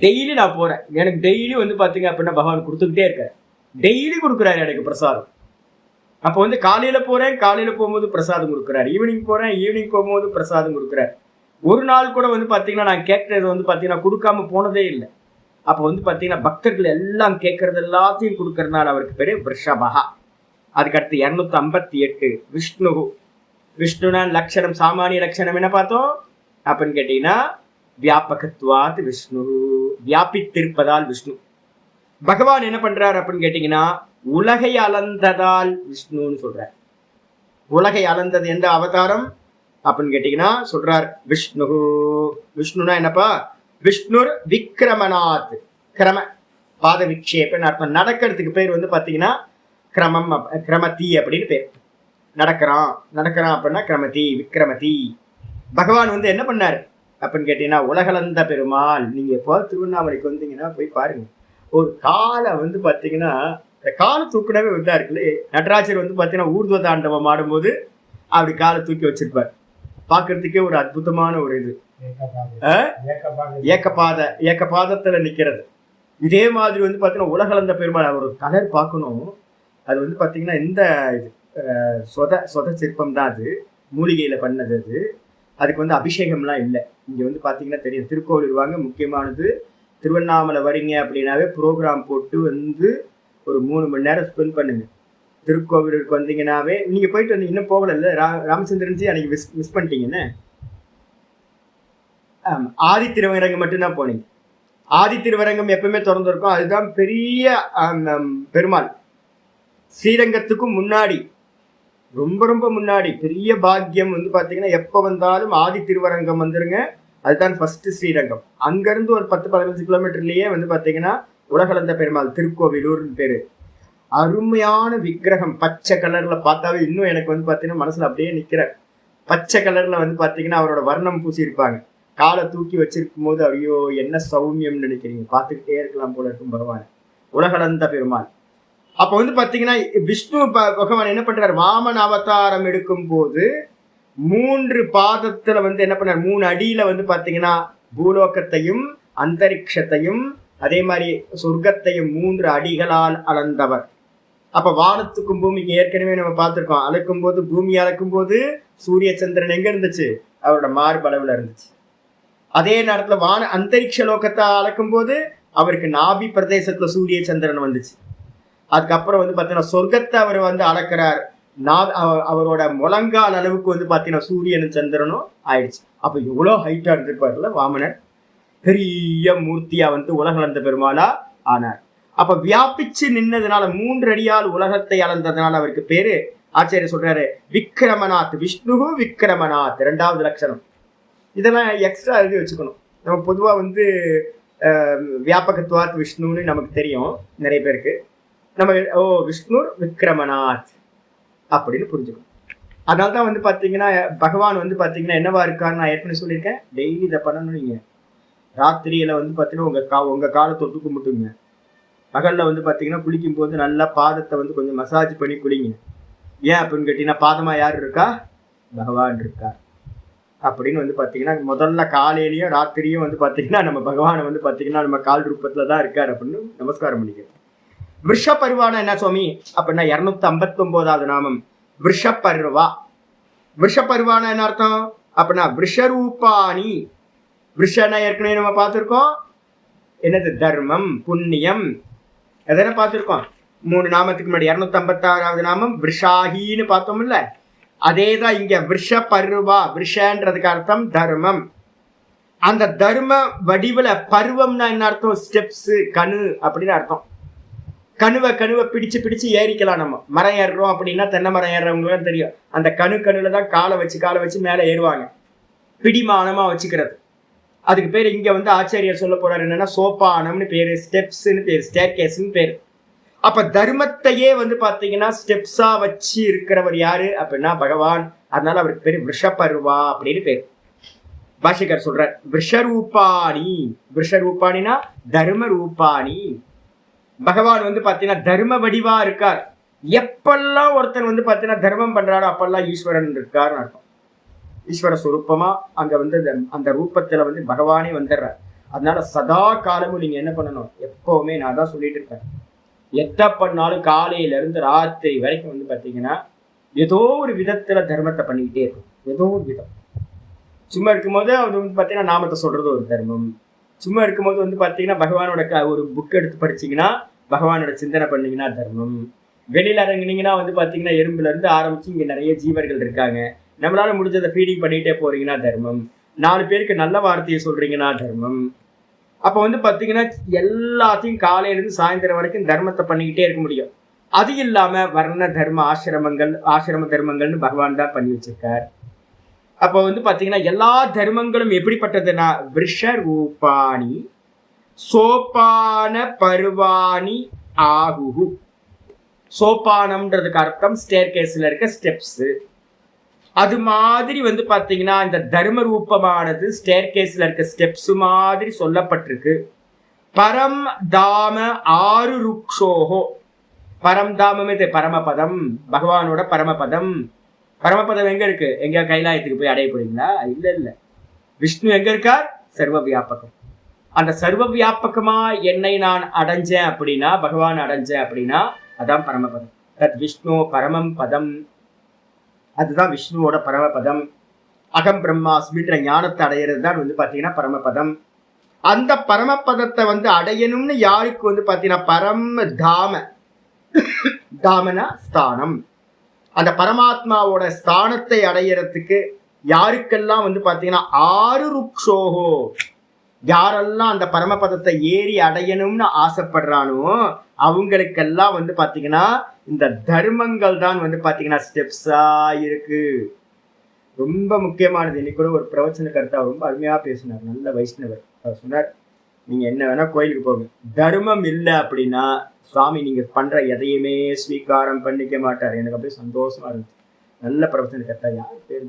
டெய்லி நான் போறேன், எனக்கு டெய்லி வந்து பாத்தீங்க அப்படின்னா பகவான் கொடுத்துக்கிட்டே இருக்காரு, டெய்லி கொடுக்குறாரு எனக்கு பிரசாதம். அப்போ வந்து காலையில போறேன், காலையில போகும்போது பிரசாதம் கொடுக்குறாரு, ஈவினிங் போறேன், ஈவினிங் போகும்போது பிரசாதம் கொடுக்குறாரு. ஒரு நாள் கூட வந்து பாத்தீங்கன்னா நான் கேட்கறது வந்து பாத்தீங்கன்னா கொடுக்காம போனதே இல்லை. அப்போ வந்து பாத்தீங்கன்னா பக்தர்கள் எல்லாம் கேட்கறது எல்லாத்தையும் கொடுக்கறதுனால அவருக்கு பேரு விருஷபஹா. அதுக்கடுத்து 258 விஷ்ணு. விஷ்ணுனா லட்சணம், சாமானிய லட்சணம் என்ன பார்த்தோம் அப்படின்னு கேட்டீங்கன்னா வியாபகத்வாத் விஷ்ணு, வியாபித்திருப்பதால் விஷ்ணு. பகவான் என்ன பண்றார் அப்படின்னு கேட்டீங்கன்னா உலகை அளந்ததால் விஷ்ணுன்னு சொல்றார். உலகை அளந்தது எந்த அவதாரம் அப்படின்னு கேட்டீங்கன்னா சொல்றார் விஷ்ணு. விஷ்ணுனா என்னப்பா, விஷ்ணுர் விக்ரமநாத். கிரம பாத விக்ஷேபன் அர்த்தம். நடக்கிறதுக்கு பேர் வந்து பாத்தீங்கன்னா கிரமதி அப்படின்னு பேர். நடக்கிறான் அப்படின்னா கிரமதி, விக்ரமதி. பகவான் வந்து என்ன பண்ணாரு அப்படின்னு கேட்டீங்கன்னா, உலகளந்த பெருமாள். நீங்க எப்போ திருவண்ணாமலைக்கு வந்தீங்கன்னா போய் பாருங்க. ஒரு காலை வந்து பாத்தீங்கன்னா, இந்த காலை தூக்குனவே இதா இருக்குல்ல. நடராஜர் வந்து பாத்தீங்கன்னா ஊர்துவ தாண்டவம் ஆடும்போது அப்படி காலை தூக்கி வச்சிருப்பார். பாக்குறதுக்கே ஒரு அற்புதமான ஒரு இது. ஏக்கபாதத்துல நிக்கிறது. இதே மாதிரி வந்து பாத்தீங்கன்னா உலகளந்த பெருமாள் அவர் கலர் பார்க்கணும். அது வந்து பாத்தீங்கன்னா இந்த இது சொத சிற்பம் தான். அது மூலிகையில பண்ணது. அதுக்கு வந்து அபிஷேகம்லாம் இல்லை. இங்க வந்து பாத்தீங்கன்னா தெரியும், திருக்கோவில் வாங்க முக்கியமானது. திருவண்ணாமலை வரீங்க அப்படின்னாவே ப்ரோக்ராம் போட்டு வந்து ஒரு 3 மணி நேரம் ஸ்பெண்ட் பண்ணுங்க. திருக்கோவிலுக்கு வந்தீங்கன்னாவே நீங்க போயிட்டு வந்து இன்னும் போகல இல்ல ராமச்சந்திரன்ஜி அன்னைக்கு மிஸ் பண்ணிட்டீங்கன்னு. ஆதி திருவரங்கம் மட்டும்தான் போனீங்க. ஆதி திருவரங்கம் எப்பவுமே திறந்து இருக்கும். அதுதான் பெரிய பெருமாள். ஸ்ரீரங்கத்துக்கும் முன்னாடி, ரொம்ப ரொம்ப முன்னாடி பெரிய பாக்கியம் வந்து பாத்தீங்கன்னா எப்ப வந்தாலும் ஆதி திருவரங்கம் வந்துருங்க. அதுதான் ஃபர்ஸ்ட் ஸ்ரீரங்கம். அங்கிருந்து ஒரு 10-15 கிலோமீட்டர்லயே வந்து பாத்தீங்கன்னா உலகளந்த பெருமாள் திருக்கோவிலூர்னு பேரு. அருமையான விக்கிரகம். பச்சை கலர்ல பார்த்தாவே இன்னும் எனக்கு வந்து பாத்தீங்கன்னா மனசுல அப்படியே நிக்கிற. பச்சை கலர்ல வந்து பாத்தீங்கன்னா அவரோட வர்ணம் பூசி இருப்பாங்க. காலை தூக்கி வச்சிருக்கும் போது ஐயோ என்ன சௌமியம் நினைக்கிறீங்க. பார்த்துக்கிட்டே இருக்கலாம் போல இருக்கும் பகவான் உலகளந்த பெருமாள். அப்ப வந்து பாத்தீங்கன்னா விஷ்ணு பகவான் என்ன பண்றாரு, வாமன் அவதாரம் எடுக்கும் போது 3 பாதத்துல வந்து என்ன பண்ணார், 3 அடியில வந்து பாத்தீங்கன்னா பூலோகத்தையும் அந்தரிக்ஷத்தையும் அதே மாதிரி சொர்க்கத்தையும் 3 அடிகளால் அளந்தவர். அப்ப வானத்துக்கும் பூமிக்கு ஏற்கனவே நம்ம பார்த்திருக்கோம். அளக்கும் போது பூமி அளக்கும் போது சூரிய சந்திரன் எங்க இருந்துச்சு, அவரோட மார்பளவுல இருந்துச்சு. அதே நேரத்துல அந்தரிக்ஷ லோகத்தை அளக்கும் போது அவருக்கு நாபி பிரதேசத்துல சூரிய சந்திரன் வந்துச்சு. அதுக்கப்புறம் வந்து பாத்தீங்கன்னா சொர்க்கத்தை அவர் வந்து அளக்கிறார். அவரோட முழங்கால் அளவுக்கு வந்து பாத்தீங்கன்னா சூரியனும் சந்திரனும் ஆயிடுச்சு. அப்ப எவ்வளவு ஹைட்டா இருந்திருப்பாருல வாமனர். பெரிய மூர்த்தியா வந்து உலகளந்த பெருமாளா ஆனார். அப்ப வியாபிச்சு நின்னதுனால 3 அடியால் உலகத்தை அளந்ததுனால அவருக்கு பேரு ஆச்சாரியர் சொல்றாரு விக்ரமநாத். விஷ்ணு விக்ரமநாத் 2வது லட்சணம். இதெல்லாம் எக்ஸ்ட்ரா எழுதி வச்சுக்கணும். நம்ம பொதுவா வந்து வியாபகத்துவாத் விஷ்ணுன்னு நமக்கு தெரியும் நிறைய பேருக்கு. நம்ம விஷ்ணு விக்ரமநாத் அப்படின்னு புரிஞ்சுக்கணும். அதனால்தான் வந்து பாத்தீங்கன்னா பகவான் வந்து பாத்தீங்கன்னா என்னவா இருக்கான்னு நான் ஏற்கனவே சொல்லியிருக்கேன். டெய்லி இதை பண்ணணும். நீங்க ராத்திரியில வந்து பாத்தீங்கன்னா உங்க காலை தொட்டு கும்பிட்டுங்க. பகல்ல வந்து பாத்தீங்கன்னா குளிக்கும் போது நல்லா பாதத்தை வந்து கொஞ்சம் மசாஜ் பண்ணி குளிங்க. ஏன் அப்படின்னு கேட்டீங்கன்னா பாதமா யார் இருக்கா, பகவான் இருக்கா அப்படின்னு வந்து பாத்தீங்கன்னா முதல்ல காலையிலயும் ராத்திரியும் வந்து பாத்தீங்கன்னா நம்ம பகவானை வந்து பாத்தீங்கன்னா நம்ம கால் ரூபத்துலதான் இருக்காரு அப்படின்னு நமஸ்காரம் பண்ணிக்கிறோம். விஷபருவான என்ன சுவாமி அப்படின்னா 259வது நாமம் விஷபருவா. விஷபருவான என்ன அர்த்தம் அப்படின்னா விஷரூபாணி. விஷனா ஏற்கனவே நம்ம பார்த்திருக்கோம். என்னது, தர்மம் புண்ணியம் எதனா பார்த்திருக்கோம். 3 நாமத்துக்கு முன்னாடி 256வது நாமம் விஷாகின்னு பார்த்தோம்ல. அதேதான் இங்க விஷபருவா. விஷன்றதுக்கு அர்த்தம் தர்மம். அந்த தர்ம வடிவுல பருவம்னா என்ன அர்த்தம், ஸ்டெப்ஸ் கணு அப்படின்னு அர்த்தம். கணுவை பிடிச்சு ஏறிக்கலாம். நம்ம மரம் ஏறுறோம் அப்படின்னா தென்னை மரம் ஏறுறவங்களுக்கு தெரியும். அந்த கணுல தான் காலை வச்சு மேலே ஏறுவாங்க. பிடிமானமா வச்சுக்கிறது. அதுக்கு பேர் இங்க வந்து ஆச்சாரியர் சொல்ல போறாரு என்னன்னா சோபானம்னு பேரு, ஸ்டெப்ஸ்ன்னு பேரு, ஸ்டேர்கேஸ்ன்னு பேரு. அப்ப தர்மத்தையே வந்து பாத்தீங்கன்னா ஸ்டெப்ஸா வச்சு இருக்கிறவர் யாரு அப்படின்னா பகவான். அதனால அவருக்கு பேரு விஷபருவா அப்படின்னு பேரு. பாஷிகர் சொல்றார் விஷரூபாணி. விஷரூபாணினா தர்ம ரூபாணி. பகவான் வந்து பாத்தீங்கன்னா தர்ம வடிவா இருக்கார். எப்பெல்லாம் ஒருத்தர் வந்து பாத்தீங்கன்னா தர்மம் பண்றாரோ அப்பெல்லாம் ஈஸ்வரன் இருக்காருன்னு அர்த்தம். ஈஸ்வர சுரூபமா அங்க வந்து அந்த ரூபத்துல வந்து பகவானே வந்துடுறார். அதனால சதா காலமும் நீங்க என்ன பண்ணணும், எப்பவுமே நான் தான் சொல்லிட்டு இருக்கேன், எத்த பண்ணாலும் காலையில இருந்து ராத்திரி வரைக்கும் வந்து பாத்தீங்கன்னா ஏதோ ஒரு விதத்துல தர்மத்தை பண்ணிக்கிட்டே இருக்கும். ஏதோ ஒரு விதம். சும்மா இருக்கும்போது அது வந்து பாத்தீங்கன்னா நாமத்தை சொல்றது ஒரு தர்மம். சும்மா இருக்கும்போது வந்து பாத்தீங்கன்னா பகவானோட ஒரு புக் எடுத்து படிச்சீங்கன்னா பகவானோட சிந்தனை பண்ணீங்கன்னா தர்மம். வெளியில இறங்குனீங்கன்னா வந்து பாத்தீங்கன்னா எறும்புல இருந்து ஆரம்பிச்சு இங்க நிறைய ஜீவர்கள் இருக்காங்க, நம்மளால முடிஞ்சதை ஃபீடிங் பண்ணிட்டே போறீங்கன்னா தர்மம். 4 பேருக்கு நல்ல வார்த்தையை சொல்றீங்கன்னா தர்மம். அப்ப வந்து பாத்தீங்கன்னா எல்லாத்தையும் காலையிலிருந்து சாயந்தரம் வரைக்கும் தர்மத்தை பண்ணிக்கிட்டே இருக்க முடியும். அது இல்லாம வர்ண தர்ம ஆசிரம தர்மங்கள்னு பகவான் தான் பண்ணி வச்சிருக்கார். அப்ப வந்து பாத்தீங்கன்னா எல்லா தர்மங்களும் எப்படிப்பட்டதுன்னா விஷரூபாணி சோபான பருவாணி ஆகுகு. சோபானம்ன்றதுக்கு அர்த்தம் ஸ்டேர் கேஸ்ல இருக்க ஸ்டெப்ஸ். அது மாதிரி வந்து பாத்தீங்கன்னா இந்த தர்ம ரூபமானது ஸ்டேர் கேஸ்ல இருக்க ஸ்டெப்ஸ் மாதிரி சொல்லப்பட்டிருக்கு. பரம் தாம ஆறு ருக்ஷோஹோ. பரம் தாமம் இது பரமபதம், பகவானோட பரமபதம். பரமபதம் எங்க இருக்கு? எங்க கைலாயத்துக்கு போய் அடைய போறீங்களா? இல்ல இல்ல. விஷ்ணு எங்க இருக்கார்? சர்வ வியாபகம். அந்த சர்வ வியாபகமா என்னை நான் அடைஞ்சேன் அப்படின்னா, பகவான் அடைஞ்சேன் அப்படின்னா அதான் பரமபதம். தத் விஷ்ணு பரமம் பதம். அதுதான் விஷ்ணுவோட பரமபதம். அகம் பிரம்மாஸ்மின்ற ஞானத்தை அடையிறது தான் வந்து பாத்தீங்கன்னா பரமபதம். அந்த பரமபதத்தை வந்து அடையணும்னு யாருக்கு வந்து பாத்தீங்கன்னா பரம் தாம, தாமனா ஸ்தானம், அந்த பரமாத்மாவோட ஸ்தானத்தை அடையறதுக்கு யாருக்கெல்லாம் வந்து பாத்தீங்கன்னா ஆறு ருக்ஷோஹோ, யாரெல்லாம் அந்த பரமபதத்தை ஏறி அடையணும்னு ஆசைப்படுறானோ அவங்களுக்கெல்லாம் வந்து பாத்தீங்கன்னா இந்த தர்மங்கள் தான் வந்து பாத்தீங்கன்னா ஸ்டெப்ஸா இருக்கு. ரொம்ப முக்கியமானது. இன்னைக்கு கூட ஒரு பிரவச்சன கருத்தா ரொம்ப அருமையா பேசினார், நல்ல வைஷ்ணவர். அவர் சொன்னார், நீங்க என்ன வேணா கோயிலுக்கு போங்க, தர்மம் இல்லை அப்படின்னா சுவாமி நீங்க பண்ற எதையுமே ஸ்வீகாரம் பண்ணிக்க மாட்டார். எனக்கு அப்படியே சந்தோஷமா இருந்துச்சு. நல்ல பிரவச்சன கருத்தா. யார் பேரு?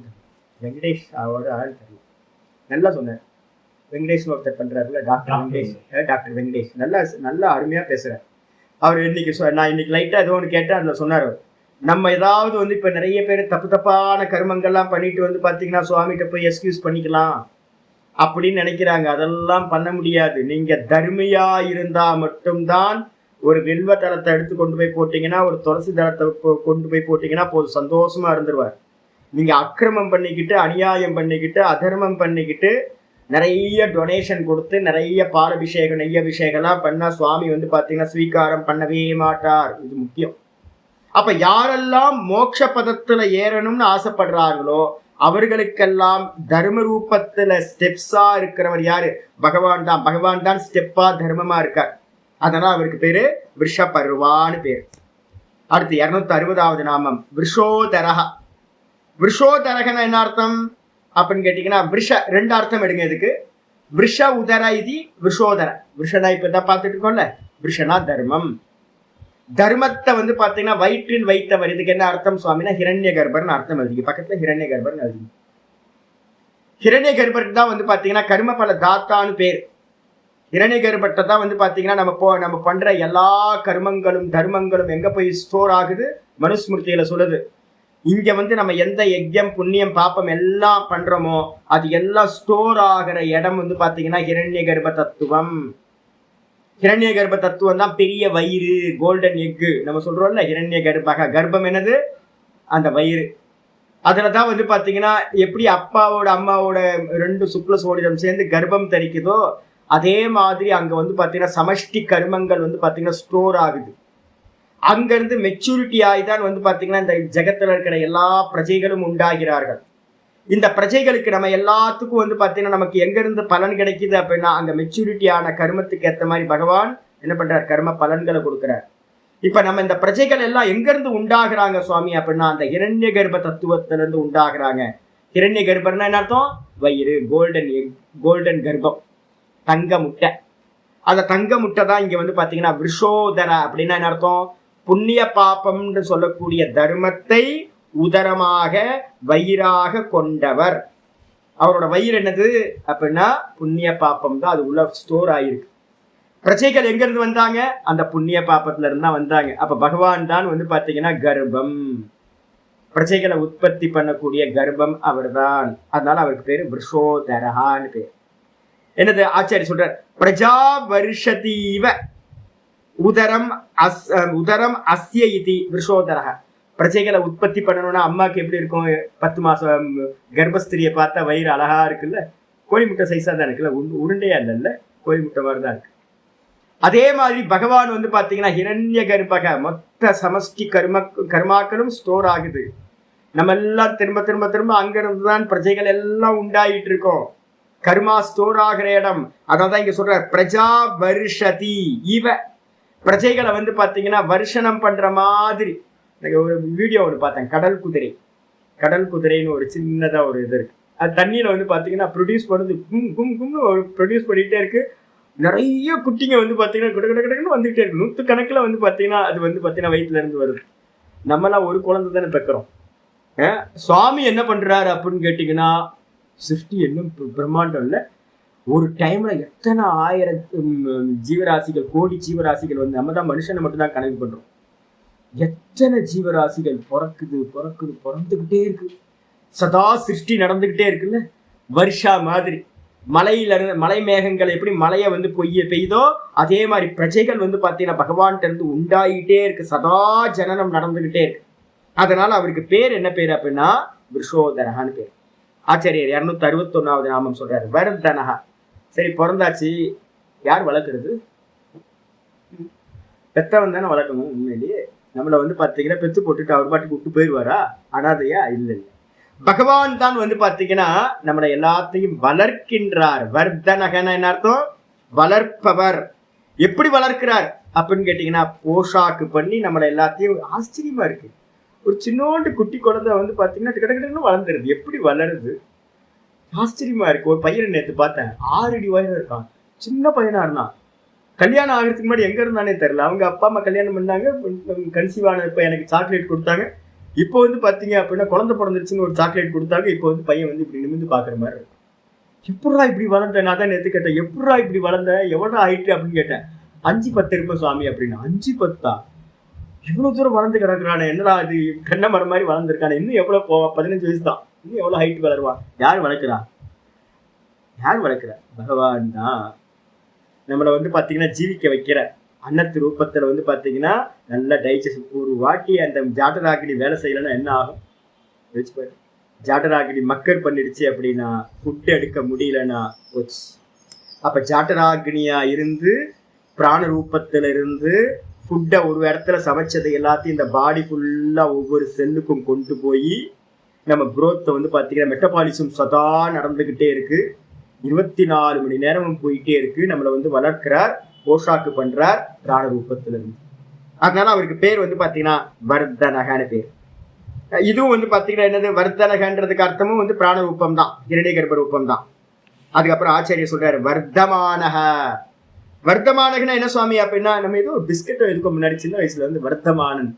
வெங்கடேஷ். அவரோட ஆள் தெரியல. நல்லா சொன்னார். வெங்கடேஷ் ஒருத்தர் பண்றாருல, டாக்டர் வெங்கடேஷ். டாக்டர் வெங்கடேஷ் நல்லா அருமையா பேசுறாரு. அவர் இன்னைக்கு நான் இன்னைக்கு லைட்டா ஏதோ ஒன்று கேட்டேன். அதுல சொன்னார், நம்ம ஏதாவது வந்து இப்ப நிறைய பேர் தப்பான கர்மங்கள்லாம் பண்ணிட்டு வந்து பாத்தீங்கன்னா சுவாமிகிட்ட போய் எக்ஸ்கியூஸ் பண்ணிக்கலாம் அப்படின்னு நினைக்கிறாங்க. அதெல்லாம் பண்ண முடியாது. நீங்க தர்மியா இருந்தா மட்டும்தான் ஒரு வில்வ தளத்தை எடுத்து கொண்டு போய் போட்டீங்கன்னா, ஒரு துளசி தளத்தை கொண்டு போய் போட்டீங்கன்னா போதும், சந்தோஷமா இருந்துருவார். நீங்க அக்கிரமம் பண்ணிக்கிட்டு, அநியாயம் பண்ணிக்கிட்டு, அதர்மம் பண்ணிக்கிட்டு, நிறைய டொனேஷன் கொடுத்து நிறைய பாலபிஷேகம் நெய்யபிஷேகம்லாம் பண்ணா சுவாமி வந்து பாத்தீங்கன்னா ஸ்வீகாரம் பண்ணவே மாட்டார். இது முக்கியம். அப்ப யாரெல்லாம் மோட்ச பதத்துல ஏறணும்னு ஆசைப்படுறார்களோ அவர்களுக்கெல்லாம் தர்ம ரூபத்துல ஸ்டெப்ஸா இருக்கிறவர் யாரு? பகவான் தான். பகவான் தான் ஸ்டெப்பா தர்மமா இருக்கார். அதனால அவருக்கு பேரு விஷபர்வான்னு பேரு. அடுத்து 260வது நாமம் விஷோதரஹ. விஷோதரகனா என்ன அர்த்தம் அப்படின்னு கேட்டீங்கன்னா, விஷ ரெண்டு அர்த்தம் எடுங்க இதுக்கு. விஷ உதர இது விஷோதர. விஷனா இப்பதான் பார்த்துட்டு இருக்கோம்ல, விஷனா தர்மம். தர்மத்தை வந்து பாத்தீங்கன்னா வயிற்றில் வைத்தவர். இதுக்கு என்ன அர்த்தம் சுவாமினா ஹிரண்ய கர்ப்பர்னு அர்த்தம் எழுதிங்க. பக்கத்துல ஹிரண்ய கர்ப்பர்னு எழுதிங்க. ஹிரண்ய கர்ப்பருக்கு தான் வந்து பாத்தீங்கன்னா கர்ம பல தாத்தான்னு பேர். ஹிரண்ய கர்ப்பத்தை தான் வந்து பாத்தீங்கன்னா நம்ம பண்ற எல்லா கர்மங்களும் தர்மங்களும் எங்க போய் ஸ்டோர் ஆகுது? மனுஸ்மிருதியில சொல்லுது. இங்க வந்து நம்ம எந்த யஜ்யம் புண்ணியம் பாப்பம் எல்லாம் பண்றோமோ அது எல்லாம் ஸ்டோர் ஆகிற இடம் வந்து பாத்தீங்கன்னா ஹிரண்ய கர்ப்ப தத்துவம். ஹிரண்ய கர்ப்ப தத்துவம் தான் பெரிய வயிறு, கோல்டன் எக்கு நம்ம சொல்றோம்ல. ஹிரண்ய கர்ப்பக, கர்ப்பம் என்னது? அந்த வயிறு. அதுலதான் வந்து பாத்தீங்கன்னா எப்படி அப்பாவோட அம்மாவோட 2 சுக்ல சோடிதம் சேர்ந்து கர்ப்பம் தரிக்குதோ அதே மாதிரி அங்க வந்து பாத்தீங்கன்னா சமஷ்டி கர்மங்கள் வந்து பாத்தீங்கன்னா ஸ்டோர் ஆகுது. அங்கிருந்து மெச்சூரிட்டி ஆகிதான் வந்து பாத்தீங்கன்னா இந்த ஜெகத்துல இருக்கிற எல்லா பிரஜைகளும் உண்டாகிறார்கள். இந்த பிரஜைகளுக்கு நம்ம எல்லாத்துக்கும் வந்து பாத்தீங்கன்னா நமக்கு எங்க இருந்து பலன் கிடைக்குது அப்படின்னா அங்க மெச்சூரிட்டி ஆன கர்மத்துக்கு ஏற்ற மாதிரி பகவான் என்ன பண்றார்? கர்ம பலன்களை கொடுக்கிறார். இப்ப நம்ம இந்த பிரஜைகள் எல்லாம் எங்க இருந்து உண்டாகிறாங்க சுவாமி அப்படின்னா அந்த ஹிரண்ய கர்ப்ப தத்துவத்துல இருந்து உண்டாகிறாங்க. ஹிரண்ய கர்ப்பம்னா என்ன அர்த்தம்? வயிறு, கோல்டன் கர்ப்பம், தங்க முட்டை. அந்த தங்க முட்டை தான் இங்க வந்து பாத்தீங்கன்னா விஷோதர அப்படின்னா என்ன அர்த்தம்? புண்ணிய பாபம்னு சொல்லக்கூடிய தர்மத்தை உதரமாக வயிறாக கொண்டவர். அவரோட வயிறு என்னது அப்படின்னா புண்ணிய பாப்பம் தான். அது உள்ள ஸ்டோர் ஆயிருக்கு. பிரஜைகள் எங்க இருந்து வந்தாங்க? அந்த புண்ணிய பாப்பத்துல இருந்தா வந்தாங்க. அப்ப பகவான் தான் வந்து பாத்தீங்கன்னா கர்ப்பம், பிரஜைகளை உற்பத்தி பண்ணக்கூடிய கர்ப்பம் அவர் தான். அதனால அவருக்கு பேரு விஷோதரஹான்னு பேர். என்னது ஆச்சாரி சொல்றார்? பிரஜா வருஷதீவ உதரம் அஸ்ய இதி விஷோதரஹ. பிரஜைகளை உற்பத்தி பண்ணணும்னா அம்மாக்கு எப்படி இருக்கும்? 10 மாசம் கர்ப்பஸ்திரியை பார்த்தா வயிறு அழகா இருக்குல்ல, கோழி முட்டை சைஸா தான் இருக்குல்ல, உருண்டையா இல்லைல்ல, கோழி முட்டை மாதிரி தான் இருக்கு. அதே மாதிரி பகவான் வந்து பாத்தீங்கன்னா ஹிரண்ய கர்ப்பக, மொத்த சமஷ்டி கர்மாக்களும் ஸ்டோர் ஆகுது. நம்ம எல்லாம் திரும்ப திரும்ப திரும்ப அங்கிருந்து தான் பிரஜைகள் எல்லாம் உண்டாயிட்டு இருக்கோம். கர்மா ஸ்டோர் ஆகிற இடம். அதான் இங்க சொல்ற பிரஜா வருஷதி இவ. பிரஜைகளை வந்து பாத்தீங்கன்னா வருஷனம் பண்ற மாதிரி. ஒரு வீடியோ ஒன்று பார்த்தேன், கடல் குதிரைன்னு ஒரு சின்னதா ஒரு இது இருக்கு. அது தண்ணியில வந்து பாத்தீங்கன்னா ப்ரொடியூஸ் பண்ணுது, கும்னு ஒரு ப்ரொடியூஸ் பண்ணிட்டே இருக்கு. நிறைய குட்டிங்க வந்து பாத்தீங்கன்னா கடன்னு வந்துகிட்டே இருக்கு. 100 கணக்குல வந்து பாத்தீங்கன்னா அது வந்து பாத்தீங்கன்னா வயிற்றுல இருந்து வருது. நம்மளாம் ஒரு குழந்தை தானே பெக்கிறோம். சுவாமி என்ன பண்றாரு அப்படின்னு கேட்டீங்கன்னா, சிருஷ்டி இன்னும் பிரம்மாண்டம் இல்லை. ஒரு டைம்ல எத்தனை ஆயிரம் ஜீவராசிகள், கோடி ஜீவராசிகள் வந்து, நம்ம தான் மனுஷனை மட்டும் தான் கணக்கு பண்றோம். எத்தனை ஜீவராசிகள் பிறந்துகிட்டே இருக்கு. சதா சிருஷ்டி நடந்துகிட்டே இருக்குல்ல. வருஷா மாதிரி மலை மேகங்கள் எப்படி மலையை வந்து பெய்தோ அதே மாதிரி பிரஜைகள் வந்து பார்த்தீங்கன்னா பகவான்கிட்ட இருந்து உண்டாயிட்டே இருக்கு. சதா ஜனனம் நடந்துகிட்டே இருக்கு. அதனால அவருக்கு பேர் என்ன பேர் அப்படின்னா விஷோதரகான்னு பேர். ஆச்சாரியர் 261வது நாமம் சொல்றாரு, வர்தனகா. சரி, பிறந்தாச்சு, யார் வளர்க்குறது? பெத்தவன் தானே வளர்க்கணும். உண்மையிலேயே நம்மளை வந்து பார்த்தீங்கன்னா பெத்து போட்டுட்டு அவர் பாட்டுக்கு விட்டு போயிடுவாரா? அனாதையா? இல்லை இல்லை, பகவான் தான் வந்து பார்த்தீங்கன்னா நம்மளை எல்லாத்தையும் வளர்க்கின்றார். வர்தனகன என்ன அர்த்தம்? வளர்ப்பவர். எப்படி வளர்க்கிறார் அப்படின்னு கேட்டீங்கன்னா, போஷாக்கு பண்ணி நம்மளை எல்லாத்தையும். ஆச்சரியமா இருக்கு, ஒரு சின்னோண்டு குட்டி குழந்தை வந்து பார்த்தீங்கன்னா கிட்டக்கிட்ட வளர்ந்துருது. எப்படி வளருது? ஆச்சரியமா இருக்கு. ஒரு பையனை நேற்று பார்த்தேன், 6 அடி உயரம் இருக்கான். சின்ன பையனா இருந்தான். கல்யாணம் ஆகிறதுக்கு முன்னாடி எங்க இருந்தானே தெரியல. அவங்க அப்பா அம்மா கல்யாணம் பண்ணாங்க, கன்சீவ் ஆனப்ப எனக்கு சாக்லேட் கொடுத்தாங்க. இப்போ வந்து பார்த்தீங்க அப்படின்னா குழந்தை பிறந்துருச்சுன்னு ஒரு சாக்லேட் கொடுத்தாங்க. இப்போ வந்து பையன் வந்து இப்படி நிமிந்து பார்க்குற மாதிரி இருக்கும். எப்படா இப்படி வளர்ந்த? நான் தான் நேற்று கேட்டேன், எப்படா இப்படி வளர்ந்த, எவ்வளோ ஆயிட்டு அப்படின்னு கேட்டேன். 5-10 இருப்பேன் சுவாமி அப்படின்னா. 5-10? இவ்வளவு தூரம் வளர்ந்து கிடக்குறானே, என்னடா இது கண்ண மரம் மாதிரி வளர்ந்துருக்கானே, இன்னும் எவ்வளவு போவா? 15 வயசு தான், இன்னும் எவ்வளவு ஹைட் வளருவான்? யார் வளர்க்குறா? யார் வளர்க்குறா? பகவான் தான் நம்மளை வந்து பார்த்தீங்கன்னா ஜீவிக்க வைக்கிற. அன்னத்து ரூபத்தில் வந்து பார்த்தீங்கன்னா நல்லா டைஜஸ்ட். ஒரு வாட்டி அந்த ஜாட்டராகினி வேலை செய்யலைன்னா என்ன ஆகும் வச்சுப்பாரு. ஜாட்டராகினி மக்கள் பண்ணிடுச்சு அப்படின்னா, ஃபுட்டு எடுக்க முடியலன்னா போச்சு. அப்போ ஜாட்டராகினியா இருந்து பிராண ரூபத்தில் இருந்து ஃபுட்டை ஒரு இடத்துல சமைச்சதை எல்லாத்தையும் இந்த பாடி ஃபுல்லாக ஒவ்வொரு செல்லுக்கும் கொண்டு போய் நம்ம குரோத்தை வந்து பார்த்தீங்கன்னா மெட்டபாலிசம் சதா நடந்துக்கிட்டே இருக்குது. 24 மணி நேரமும் போயிட்டே இருக்கு. நம்மளை வந்து வளர்க்கிறார், போஷாக்கு பண்றார் பிராண ரூபத்துல இருந்து. அதனால அவருக்கு பேர் வந்து பார்த்தீங்கன்னா வர்தனகான பேர். இதுவும் வந்து பார்த்தீங்கன்னா என்னது, வர்தனகன்றதுக்கு அர்த்தமும் வந்து பிராண ரூபம் தான், இரண்டே கர்ப்ப ரூபம் தான். அதுக்கப்புறம் ஆச்சாரியர் சொல்றாரு வர்தமானக. வர்த்தமானகனா என்ன சுவாமி அப்படின்னா, நம்ம ஏதோ ஒரு பிஸ்கெட்டோ எதுக்கும் முன்னாடி சின்ன வயசுல வந்து வர்த்தமானன்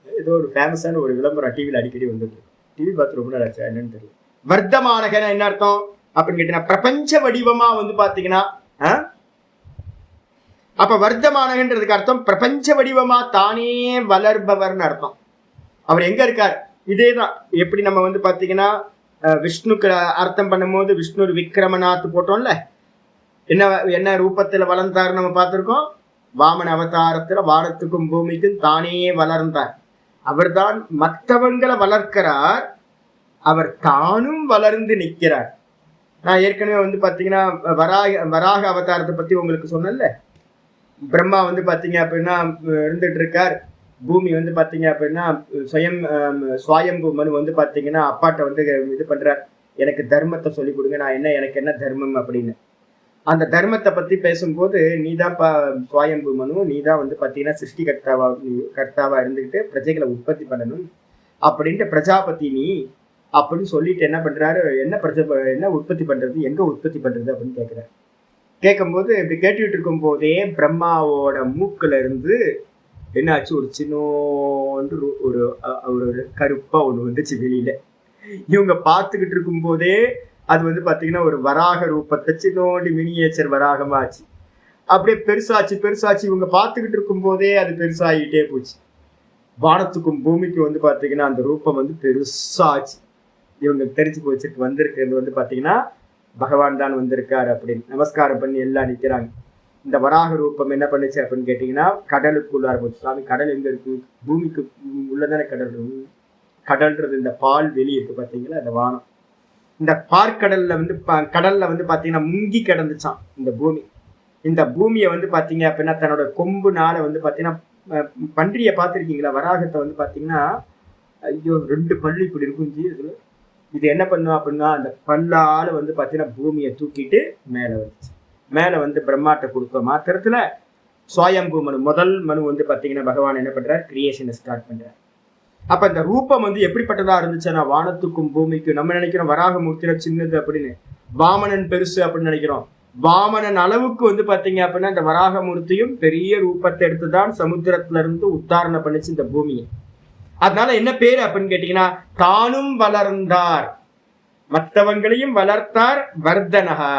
ஏதோ ஒரு ஃபேமஸான ஒரு விளம்பரம் டிவியில் அடிக்கடி வந்துருக்கு. டிவி பார்த்து ரொம்ப நாள் என்னன்னு தெரியல. வர்த்தமானகனா என்ன அர்த்தம் அப்படின்னு கேட்டீங்கன்னா, பிரபஞ்ச வடிவமா வந்து பாத்தீங்கன்னா, அப்ப வர்த்தமானகன்றதுக்கு அர்த்தம் பிரபஞ்ச வடிவமா தானே வளர்பவர்னு அர்த்தம். அவர் எங்க இருக்கார்? இதேதான். எப்படி நம்ம வந்து பாத்தீங்கன்னா விஷ்ணுக்கு அர்த்தம் பண்ணும்போது விஷ்ணு விக்ரமநாத் போட்டோம்ல, என்ன என்ன ரூபத்துல வளர்ந்தார் நம்ம பார்த்திருக்கோம். வாமன அவதாரத்துல வானத்துக்கும் பூமிக்கும் தானே வளர்ந்தார். அவர் தான் மற்றவங்களை வளர்க்கிறார், அவர் தானும் வளர்ந்து நிற்கிறார். நான் ஏற்கனவே வந்து பாத்தீங்கன்னா வராக அவதாரத்தை பத்தி உங்களுக்கு சொன்னேன்ல. பிரம்மா வந்து பாத்தீங்க அப்படின்னா இருந்துட்டு இருக்கார். பூமி வந்து பாத்தீங்க அப்படின்னா சுவாயம்பு மனு வந்து பாத்தீங்கன்னா அப்பாட்ட வந்து இது பண்றார், எனக்கு தர்மத்தை சொல்லி கொடுங்க, நான் எனக்கு என்ன தர்மம் அப்படின்னு. அந்த தர்மத்தை பத்தி பேசும்போது, நீதான் சுவாயம்பு மனு, நீதான் வந்து பாத்தீங்கன்னா சிருஷ்டி கர்த்தாவா இருந்துகிட்டு பிரஜைகளை உற்பத்தி பண்ணணும் அப்படின்ட்டு பிரஜாபதி நீ அப்படின்னு சொல்லிட்டு என்ன பண்றாரு, என்ன உற்பத்தி பண்றது, எங்க உற்பத்தி பண்றது அப்படின்னு கேட்கிறாரு. கேட்கும்போது இப்படி கேட்டுக்கிட்டு இருக்கும் போதே பிரம்மாவோட மூக்குல இருந்து என்னாச்சு, ஒரு சின்னோண்டு ஒரு கருப்பா ஒண்ணு வந்துச்சு வெளியில. இவங்க பார்த்துக்கிட்டு இருக்கும் போதே அது வந்து பாத்தீங்கன்னா ஒரு வராக ரூபத்தை சின்னோண்டி மினியேச்சர் வராகமாச்சு. அப்படியே பெருசாச்சு. இவங்க பார்த்துக்கிட்டு இருக்கும் போதே அது பெருசாகிட்டே போச்சு. வானத்துக்கும் பூமிக்கும் வந்து பாத்தீங்கன்னா அந்த ரூபம் வந்து பெருசாச்சு. இவங்க தெரிஞ்சு போச்சுக்கு வந்திருக்கிறது வந்து பாத்தீங்கன்னா பகவான் தான் வந்திருக்காரு அப்படின்னு நமஸ்காரம் பண்ணி எல்லாம் நிற்கிறாங்க. இந்த வராக ரூபம் என்ன பண்ணுச்சு அப்படின்னு கேட்டீங்கன்னா, கடலுக்குள்ளார போச்சு. சாமி, கடல் எங்க இருக்கு? பூமிக்கு உள்ளதானே கடல். கடல்ன்றது இந்த பால் வெளியே இருக்கு பாத்தீங்களா, அந்த வானம். இந்த பார்க்கடல்ல வந்து கடல்ல வந்து பாத்தீங்கன்னா முங்கி கிடந்துச்சான் இந்த பூமி. இந்த பூமியை வந்து பாத்தீங்க அப்படின்னா தன்னோட கொம்புனால வந்து பாத்தீங்கன்னா, பன்றியை பார்த்துருக்கீங்களா? வராகத்தை வந்து பாத்தீங்கன்னா, ஐயோ 2 பல்லு இப்படி இருக்கும். இதுல இது என்ன பண்ணும் அப்படின்னா, அந்த பல்லால வந்து பாத்தீங்கன்னா பூமியை தூக்கிட்டு மேல வந்துச்சு. மேல வந்து பிரம்மாட்ட கொடுக்க மாத்திரத்துல சுவாயம்பு மனு, முதல் மனு வந்து பாத்தீங்கன்னா பகவான் என்ன பண்றாரு, கிரியேஷனை ஸ்டார்ட் பண்றாரு. அப்ப இந்த ரூபம் வந்து எப்படிப்பட்டதா இருந்துச்சுன்னா, வானத்துக்கும் பூமிக்கும். நம்ம நினைக்கிறோம் வராகமூர்த்தியில சின்னது அப்படின்னு, வாமனன் பெருசு அப்படின்னு நினைக்கிறோம். வாமனன் அளவுக்கு வந்து பாத்தீங்க அப்படின்னா இந்த வராகமூர்த்தியும் பெரிய ரூபத்தை எடுத்துதான் சமுத்திரத்துல இருந்து உத்தாரணம் பண்ணிச்சு இந்த பூமியை. அதனால என்ன பேரு அப்படின்னு கேட்டீங்கன்னா தானும் வளர்ந்தார், மற்றவங்களையும் வளர்த்தார், வர்தனகா,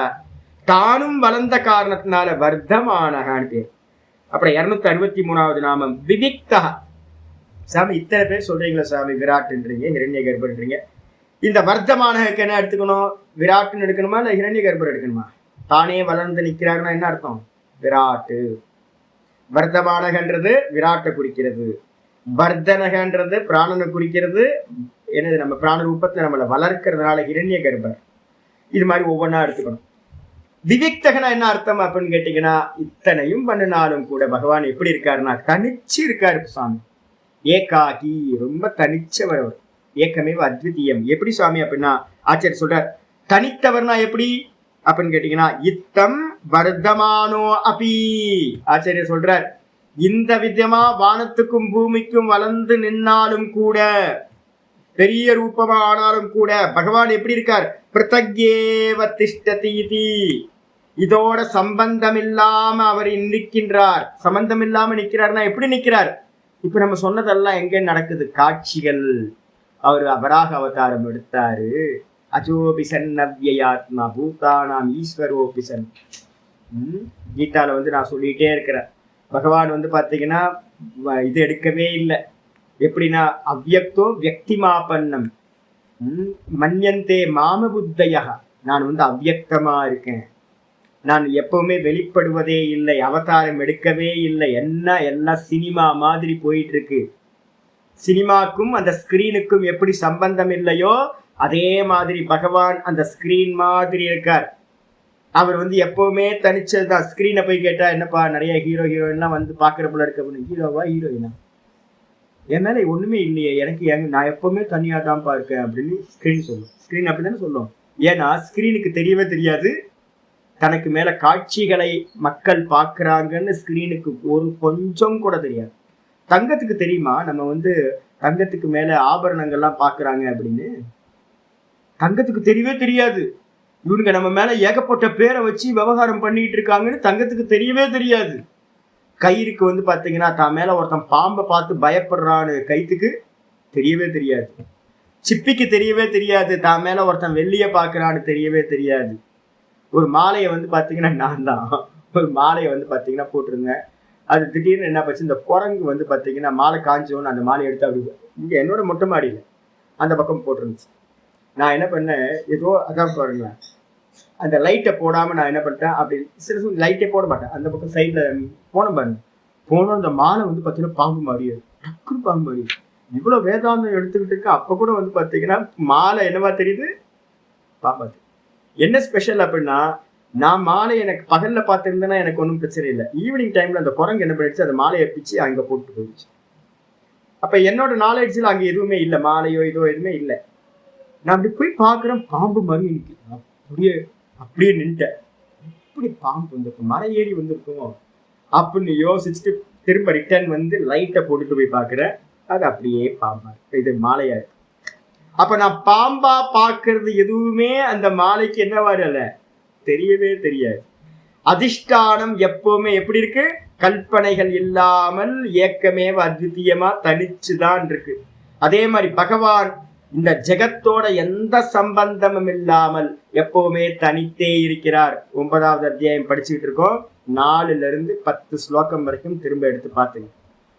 தானும் வளர்ந்த காரணத்தினால வர்த்தமானகான்னு பேர். அப்புறம் 263வது நாமம் விவிக்தா. சாமி இத்தனை பேர் சொல்றீங்களா சாமி, விராட்ன்றீங்க, ஹிரண்ய கர்ப்பன்றீங்க. இந்த வர்த்தமானகக்கு என்ன எடுத்துக்கணும்? விராட்டுன்னு எடுக்கணுமா இல்ல ஹிரண்ய கர்ப்பர் எடுக்கணுமா? தானே வளர்ந்து நிற்கிறாருன்னா என்ன அர்த்தம்? விராட்டு. வர்த்தமானகன்றது விராட்டை குறிக்கிறது, வர்தனகன்றது பிராணனை குறிக்கிறது. என்னது, நம்ம பிராண ரூபத்துல நம்மளை வளர்க்கறதுனால ஹிரண்ய கர்ப்பர். இது மாதிரி ஒவ்வொன்றா எடுத்துக்கணும். விவிக்தகனா என்ன அர்த்தம் அப்படின்னு கேட்டீங்கன்னா, இத்தனையும் பண்ணினாலும் கூட பகவான் எப்படி இருக்காருன்னா தனிச்சு இருக்காரு சுவாமி. ஏகாகி, ரொம்ப தனிச்சவர் அவர். ஏக்கமேவ அத்விதீயம். எப்படி சுவாமி அப்படின்னா ஆச்சாரியர் சொல்றார், தனித்தவர்னா எப்படி அப்படின்னு கேட்டீங்கன்னா இத்தம் வர்த்தமானோ அபி. ஆச்சாரியர் சொல்றார், இந்த விதமா வானத்துக்கும் பூமிக்கும் வளர்ந்து நின்னாலும் கூட, பெரிய ரூபமா ஆனாலும் கூட பகவான் எப்படி இருக்கார்? பிருத்தக்யேவ திஷ்டதி. இதோட சம்பந்தம் இல்லாம அவர் நிற்கின்றார். சம்பந்தம் இல்லாம நிற்கிறார்னா எப்படி நிற்கிறார்? இப்ப நம்ம சொன்னதெல்லாம் எங்க நடக்குது? காட்சிகள். அவர் வராக அவதாரம் எடுத்தாரு. அஜோபிசன் நவ்யாத்மா பூதானாம் ஈஸ்வரோபிசன். கீதால நான் சொல்லிட்டே இருக்கிறேன், பகவான் பாத்தீங்கன்னா இது எடுக்கவே இல்லை. எப்படின்னா அவ்யக்தோ வியக்திமாபன்னம் மன்யந்தே மாம புத்தயா. நான் அவ்யக்தமா இருக்கேன், நான் எப்பவுமே வெளிப்படுவதே இல்லை, அவதாரம் எடுக்கவே இல்லை. எல்லாம் சினிமா மாதிரி போயிட்டு இருக்கு. சினிமாக்கும் அந்த ஸ்கிரீனுக்கும் எப்படி சம்பந்தம் இல்லையோ அதே மாதிரி பகவான் அந்த ஸ்கிரீன் மாதிரி இருக்கார். அவர் எப்பவுமே தனிச்சதுதான். ஸ்கிரீனை போய் கேட்டா, என்னப்பா நிறைய ஹீரோயின்லாம் பாக்குறப்பல இருக்க, ஹீரோவா ஹீரோயினா, என் மேல ஒண்ணுமே இல்லையே, எனக்கு நான் எப்பவுமே தனியா தான் இருக்கேன் அப்படின்னு ஸ்கிரீன் சொல்லும். ஸ்கிரீன் அப்படித்தானே சொல்லும். ஏன்னா ஸ்கிரீனுக்கு தெரியவே தெரியாது தனக்கு மேல காட்சிகளை மக்கள் பாக்குறாங்கன்னு. ஸ்கிரீனுக்கு ஒரு கொஞ்சம் கூட தெரியாது. தங்கத்துக்கு தெரியுமா நம்ம தங்கத்துக்கு மேல ஆபரணங்கள்லாம் பாக்குறாங்க அப்படின்னு? தங்கத்துக்கு தெரியவே தெரியாது. இவனுங்க நம்ம மேல ஏகப்பட்ட பேரை வச்சு விவகாரம் பண்ணிட்டு இருக்காங்கன்னு தங்கத்துக்கு தெரியவே தெரியாது. கயிறுக்கு பாத்தீங்கன்னா தான் மேல ஒருத்தன் பாம்பை பார்த்து பயப்படுறான்னு கைத்துக்கு தெரியவே தெரியாது. சிப்பிக்கு தெரியவே தெரியாது தான் மேல ஒருத்தன் வெள்ளிய பாக்குறான்னு தெரியவே தெரியாது. ஒரு மாலையை பாத்தீங்கன்னா நான் தான் ஒரு மாலையை பாத்தீங்கன்னா போட்டிருந்தேன். அது திடீர்னு என்ன போச்சு, இந்த குரங்கு பாத்தீங்கன்னா மாலை காஞ்சோன்னு அந்த மாலையை எடுத்து அப்படி இங்க என்னோட மொட்டை மாடியில அந்த பக்கம் போட்டிருந்துச்சு. நான் என்ன பண்ணேன், ஏதோ அதான் பாருங்களேன், அந்த லைட்டை போடாம நான் என்ன பண்ணிட்டேன், அப்படி சில லைட்டே போட மாட்டேன், அந்த பக்கம் சைட்ல போன பாருங்க. போனோம் அந்த மாலை பாத்தீங்கன்னா பாம்பு மாறியது, டக்குனு பாம்பு மாறியது. இவ்வளவு வேதாந்தம் எடுத்துக்கிட்டு இருக்கு, அப்ப கூட பாத்தீங்கன்னா மாலை என்னவா தெரியுது, பாம்பாது. என்ன ஸ்பெஷல் அப்படின்னா, நான் மாலை எனக்கு பகல்ல பார்த்துருந்தேன்னா எனக்கு ஒன்றும் பிரச்சனை இல்லை. ஈவினிங் டைம்ல அந்த குரங்கு என்ன பண்ணிடுச்சு, அந்த மாலையை பிச்சு அங்க போட்டு போயிடுச்சு. அப்ப என்னோட நாலேஜ்ல அங்க எதுவுமே இல்லை, மாலையோ இதோ எதுவுமே இல்லை. நான் அப்படி போய் பாக்குறேன், பாம்பு மாதிரி இருக்கு. அப்படியே நின்ட்டேன். இப்படி பாம்பு மர ஏறி வந்திருக்குமோ அப்படின்னு யோசிச்சுட்டு திரும்ப ரிட்டர்ன் லைட்டை போட்டுட்டு போய் பாக்குறேன், அது அப்படியே பாம்பா இருக்கு, இது மாலையா இருக்கு. அப்ப நான் பாம்பா பாக்குறது எதுவுமே அந்த மாலைக்கு என்ன வரல, தெரியவே தெரியாது. அதிஷ்டானம் எப்பவுமே எப்படி இருக்கு, கல்பனைகள் இல்லாமல் ஏக்கமே அத்விதீயமா தனிச்சுதான் இருக்கு. அதே மாதிரி பகவான் இந்த ஜெகத்தோட எந்த சம்பந்தமும் இல்லாமல் எப்பவுமே தனித்தே இருக்கிறார். 9வது அத்தியாயம் படிச்சுக்கிட்டு இருக்கோம். 4ல இருந்து 10 ஸ்லோகம் வரைக்கும் திரும்ப எடுத்து பார்த்துங்க.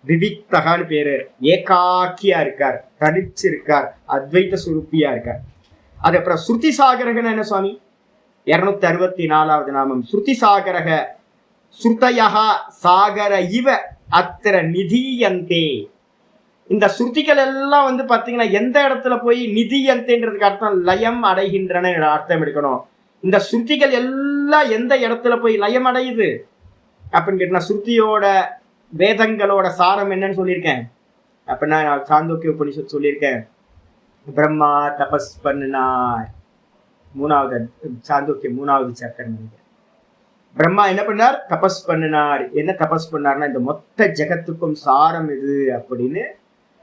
விவிக்தகான்னு பேரு. ஏகாக்கியா இருக்கார், தனிச்சு இருக்கார், அத்வைத சுரூப்பியா இருக்கார். அது அப்புறம் ஸ்ருதி சாகரகன்னு என்ன சுவாமி? 264வது நாமம் ஸ்ருதி சாகரக. ஸ்ருதயா சாகர இவ அத்திர நிதியந்தே. இந்த ஸ்ருதிகள் எல்லாம் பாத்தீங்கன்னா எந்த இடத்துல போய் நிதியந்தேன்றதுக்கு அர்த்தம் லயம் அடைகின்றன அர்த்தம் எடுக்கணும். இந்த ஸ்ருதிகள் எல்லாம் எந்த இடத்துல போய் லயம் அடையுது அப்படின்னு கேட்டா, ஸ்ருதியோட வேதங்களோட சாரம் என்னன்னு சொல்லியிருக்கேன். அப்படின்னா நான் சாந்தோக்கிய உபனிஷத் சொல்லியிருக்கேன். பிரம்மா தபஸ் பண்ணினார், 3வது சாந்தோக்கிய 3வது சாப்டர். பிரம்மா என்ன பண்ணார், தபஸ் பண்ணினார். என்ன தபஸ் பண்ணார்னா, இந்த மொத்த ஜெகத்துக்கும் சாரம் இது அப்படின்னு